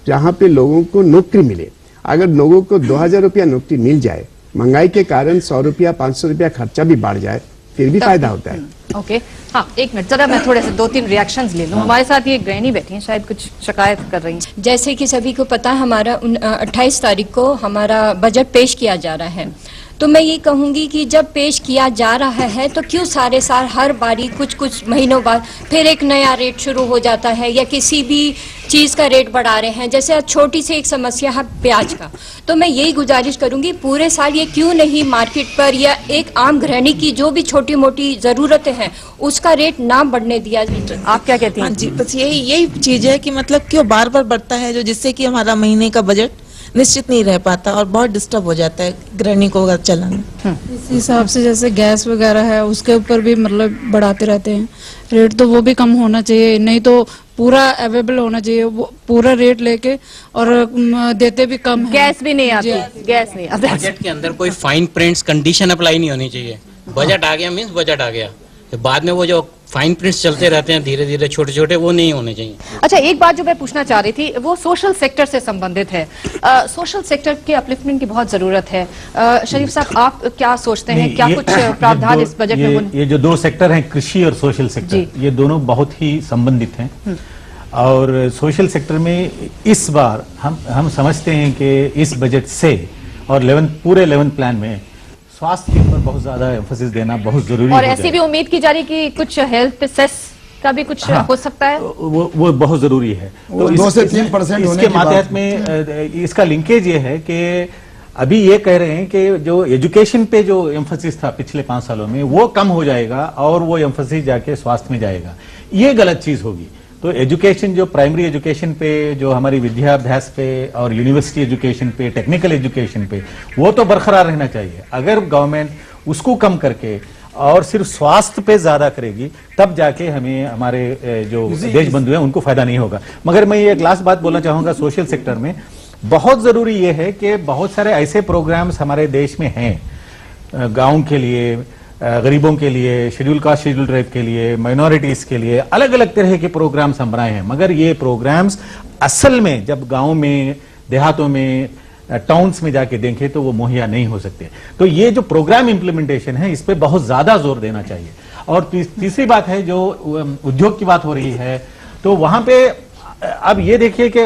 जहां पे लोगों को नौकरी मिले। अगर लोगों को 2,000 रुपया नौकरी मिल जाए, महंगाई के कारण 100 रुपया 500 रुपया खर्चा भी बढ़ जाए, फिर भी फायदा होता है। ओके, हाँ, एक मिनट जरा मैं थोड़े से 2-3 रिएक्शंस ले लूं। हमारे साथ ये गृहिणी बैठी हैं, शायद कुछ शिकायत कर रही हैं। जैसे कि सभी को पता है, हमारा 28 तारीख को हमारा बजट पेश किया जा रहा है। तो मैं ये कहूंगी कि जब पेश किया जा रहा है तो क्यों सारे साल हर बारी कुछ महीनों बाद फिर एक नया रेट शुरू हो जाता है या किसी भी चीज का रेट बढ़ा रहे हैं। जैसे छोटी सी एक समस्या है प्याज का, तो मैं यही गुजारिश करूंगी पूरे साल ये क्यों नहीं मार्केट पर या एक आम गृहिणी की जो भी छोटी मोटी जरूरतें हैं उसका रेट ना बढ़ने दिया जाए। आप क्या कहती हैं? हाँ जी, बस यही चीज है कि मतलब क्यों बार बार बढ़ता है, जो जिससे कि हमारा महीने का बजट निश्चित नहीं रह पाता और बहुत डिस्टर्ब हो जाता है गृहिणी को चलाना। इस हिसाब से जैसे गैस वगैरह है उसके ऊपर भी मतलब बढ़ाते रहते हैं रेट, तो वो भी कम होना चाहिए, नहीं तो पूरा अवेलेबल होना चाहिए, वो पूरा रेट लेके और देते भी कम है। गैस भी नहीं आती, गैस नहीं आती। बजट के अंदर कोई फाइन प्रिंट्स कंडीशन अप्लाई नहीं होनी चाहिए। बजट आ गया मीन्स बजट आ गया, तो बाद में वो जो फाइन प्रिंट्स चलते रहते हैं धीरे धीरे छोटे छोटे, वो नहीं होने चाहिए। अच्छा, एक बात जो मैं पूछना चाह रही थी वो सोशल सेक्टर से संबंधित है। सोशल सेक्टर के अपलिफ्टमेंट की बहुत जरूरत है। शरीफ साहब, आप क्या सोचते हैं, क्या कुछ प्रावधान इस बजट में होने? ये जो दो सेक्टर हैं, कृषि और सोशल सेक्टर, ये दोनों बहुत ही संबंधित हैं। और सोशल सेक्टर में इस बार हम समझते हैं कि इस बजट से और पूरे 11th प्लान में स्वास्थ्य के ऊपर बहुत ज्यादा एम्फोसिस देना बहुत जरूरी है। और ऐसी भी उम्मीद की जा रही कि कुछ हेल्थ सेस का भी कुछ हो सकता है, वो बहुत जरूरी है। तो 2 से 3% होने इसके मातहत में इसका लिंकेज ये है कि अभी ये कह रहे हैं कि जो एजुकेशन पे जो एम्फोसिस था पिछले 5 सालों में वो कम हो जाएगा और वो एम्फोसिस जाके स्वास्थ्य में जाएगा। ये गलत चीज होगी। तो एजुकेशन, जो प्राइमरी एजुकेशन पे, जो हमारी विद्याभ्यास पे और यूनिवर्सिटी एजुकेशन पे, टेक्निकल एजुकेशन पे, वो तो बरकरार रहना चाहिए। अगर गवर्नमेंट उसको कम करके और सिर्फ स्वास्थ्य पे ज्यादा करेगी तब जाके हमें हमारे जो देश बंधु हैं उनको फायदा नहीं होगा। मगर मैं ये एक लास्ट बात बोलना चाहूंगा, सोशल सेक्टर में बहुत जरूरी ये है कि बहुत सारे ऐसे प्रोग्राम्स हमारे देश में हैं गांव के लिए, गरीबों के लिए, शेड्यूल कास्ट शेड्यूल ट्राइब के लिए, माइनॉरिटीज के लिए, अलग अलग तरह के प्रोग्राम्स हम बनाए हैं। मगर ये प्रोग्राम्स असल में जब गांव में, देहातों में, टाउन्स में जाके देखें तो वो मुहैया नहीं हो सकते। तो ये जो प्रोग्राम इंप्लीमेंटेशन है इस पे बहुत ज्यादा जोर देना चाहिए। और तीसरी बात है, जो उद्योग की बात हो रही है, तो वहां पे अब ये देखिए कि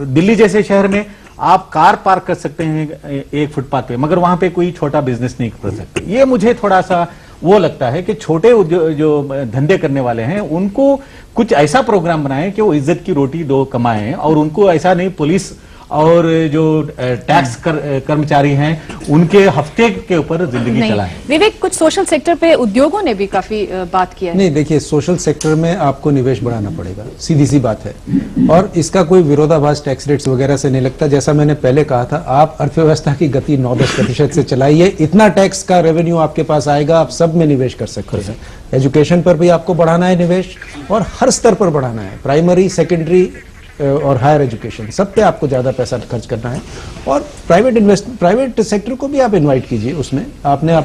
दिल्ली जैसे शहर में आप कार पार्क कर सकते हैं एक फुटपाथ पे, मगर वहां पे कोई छोटा बिजनेस नहीं कर सकते। ये मुझे थोड़ा सा वो लगता है कि छोटे जो धंधे करने वाले हैं उनको कुछ ऐसा प्रोग्राम बनाएं कि वो इज्जत की रोटी 2 कमाएं, और उनको ऐसा नहीं पुलिस और जो टैक्स कर्मचारी हैं उनके हफ्ते के ऊपर जिंदगी चलाएं। विवेक, कुछ सोशल सेक्टर पे उद्योगों ने भी काफी बात किया है। नहीं, देखिए, सोशल सेक्टर में आपको निवेश बढ़ाना पड़ेगा, सीधी सी बात है। और इसका कोई विरोधाभास टैक्स रेट्स वगैरह से नहीं लगता। जैसा मैंने पहले कहा था, आप अर्थव्यवस्था की गति 9-10% से चलाइए, इतना टैक्स का रेवेन्यू आपके पास आएगा, आप सब में निवेश कर सकते हैं। एजुकेशन पर भी आपको बढ़ाना है निवेश, और हर स्तर पर बढ़ाना है, प्राइमरी, सेकेंडरी और हायर एजुकेशन, सब पे आपको ज्यादा पैसा खर्च करना है। और प्राइवेट सेक्टर को भी आप इनवाइट कीजिए उसमें। आपने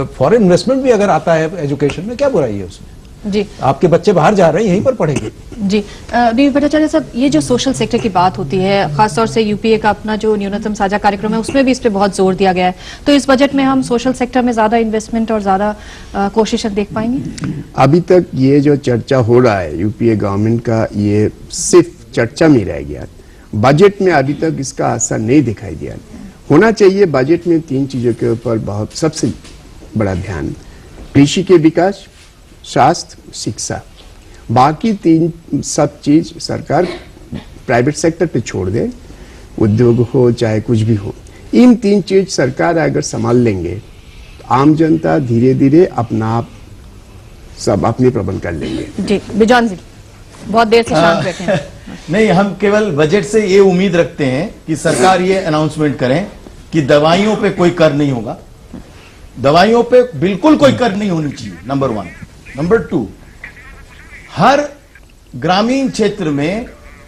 फॉरेन इन्वेस्टमेंट भी अगर आता है एजुकेशन में, क्या बुराई है उसमें? जी, आपके बच्चे बाहर जा रहे हैं, यहीं पर पढ़ेंगे। जी, बीवी भट्टाचार्य साहब, ये जो सोशल सेक्टर की बात होती है, खासतौर से यूपीए का अपना जो न्यूनतम साझा कार्यक्रम है उसमें भी इस पे बहुत जोर दिया गया है, तो इस बजट में हम सोशल सेक्टर में ज्यादा इन्वेस्टमेंट और ज्यादा कोशिश देख पाएंगे? अभी तक ये जो चर्चा हो रहा है यूपीए गवर्नमेंट का, ये सिर्फ चर्चा में रह गया। बजट में अभी तक इसका असर नहीं दिखाई दिया। होना चाहिए बजट में 3 चीजों के ऊपर बहुत सबसे बड़ा ध्यान, कृषि के विकास, स्वास्थ्य, शिक्षा। बाकी 3 सब चीज सरकार प्राइवेट सेक्टर पे छोड़ दे, उद्योग हो चाहे कुछ भी हो। इन 3 चीज सरकार अगर संभाल लेंगे, आम जनता धीरे धीरे अपना आप सब अपने प्रबंध कर लेंगे। जी, बिजॉन जी, बहुत देर से शांत बैठे हैं। नहीं, हम केवल बजट से ये उम्मीद रखते हैं कि सरकार ये अनाउंसमेंट करें कि दवाइयों पे कोई कर नहीं होगा। दवाइयों पे बिल्कुल कोई कर नहीं होनी चाहिए, नंबर 1। नंबर 2, हर ग्रामीण क्षेत्र में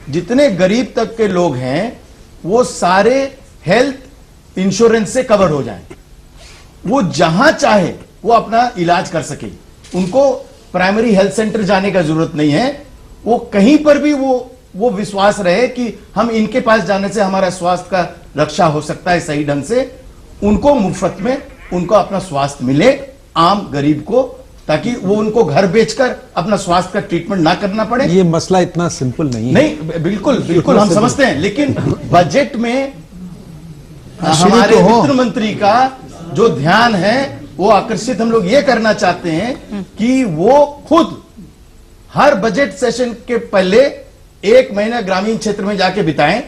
जितने गरीब तक के लोग हैं वो सारे हेल्थ इंश्योरेंस से कवर हो जाएं। वो जहां चाहे वो अपना इलाज कर सके, उनको प्राइमरी हेल्थ सेंटर जाने का जरूरत नहीं है। वो कहीं पर भी वो विश्वास रहे कि हम इनके पास जाने से हमारा स्वास्थ्य का रक्षा हो सकता है सही ढंग से। उनको मुफ्त में उनको अपना स्वास्थ्य मिले, आम गरीब को, ताकि वो उनको घर बेचकर अपना स्वास्थ्य का ट्रीटमेंट ना करना पड़े। ये मसला इतना सिंपल नहीं है। नहीं, बिल्कुल हम समझते हैं, लेकिन बजट में हमारे वित्त मंत्री का जो ध्यान है वो आकर्षित हम लोग ये करना चाहते हैं कि वो खुद हर बजट सेशन के पहले 1 महीना ग्रामीण क्षेत्र में जाके बिताएं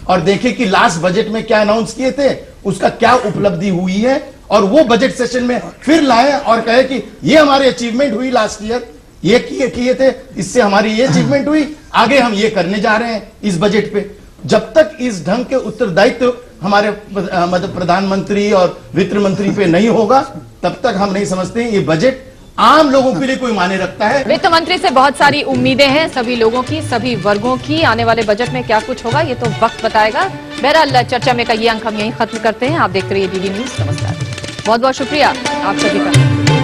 और देखें कि लास्ट बजट में क्या अनाउंस किए थे, उसका क्या उपलब्धि हुई है, और वो बजट सेशन में फिर लाए और कहे कि ये हमारी अचीवमेंट हुई लास्ट ईयर, ये किए थे, इससे हमारी ये अचीवमेंट हुई, आगे हम ये करने जा रहे हैं इस बजट पे। जब तक इस ढंग के उत्तरदायित्व हमारे मतलब प्रधानमंत्री और वित्त मंत्री पे नहीं होगा, तब तक हम नहीं समझते ये बजट आम लोगों के लिए कोई मायने रखता है। वित्त मंत्री से बहुत सारी उम्मीदें हैं सभी लोगों की, सभी वर्गों की। आने वाले बजट में क्या कुछ होगा ये तो वक्त बताएगा। बहरहाल चर्चा में का ये अंक हम यहीं खत्म करते हैं। आप देखते रहिए डीडी न्यूज। नमस्कार, बहुत बहुत शुक्रिया आप सभी का।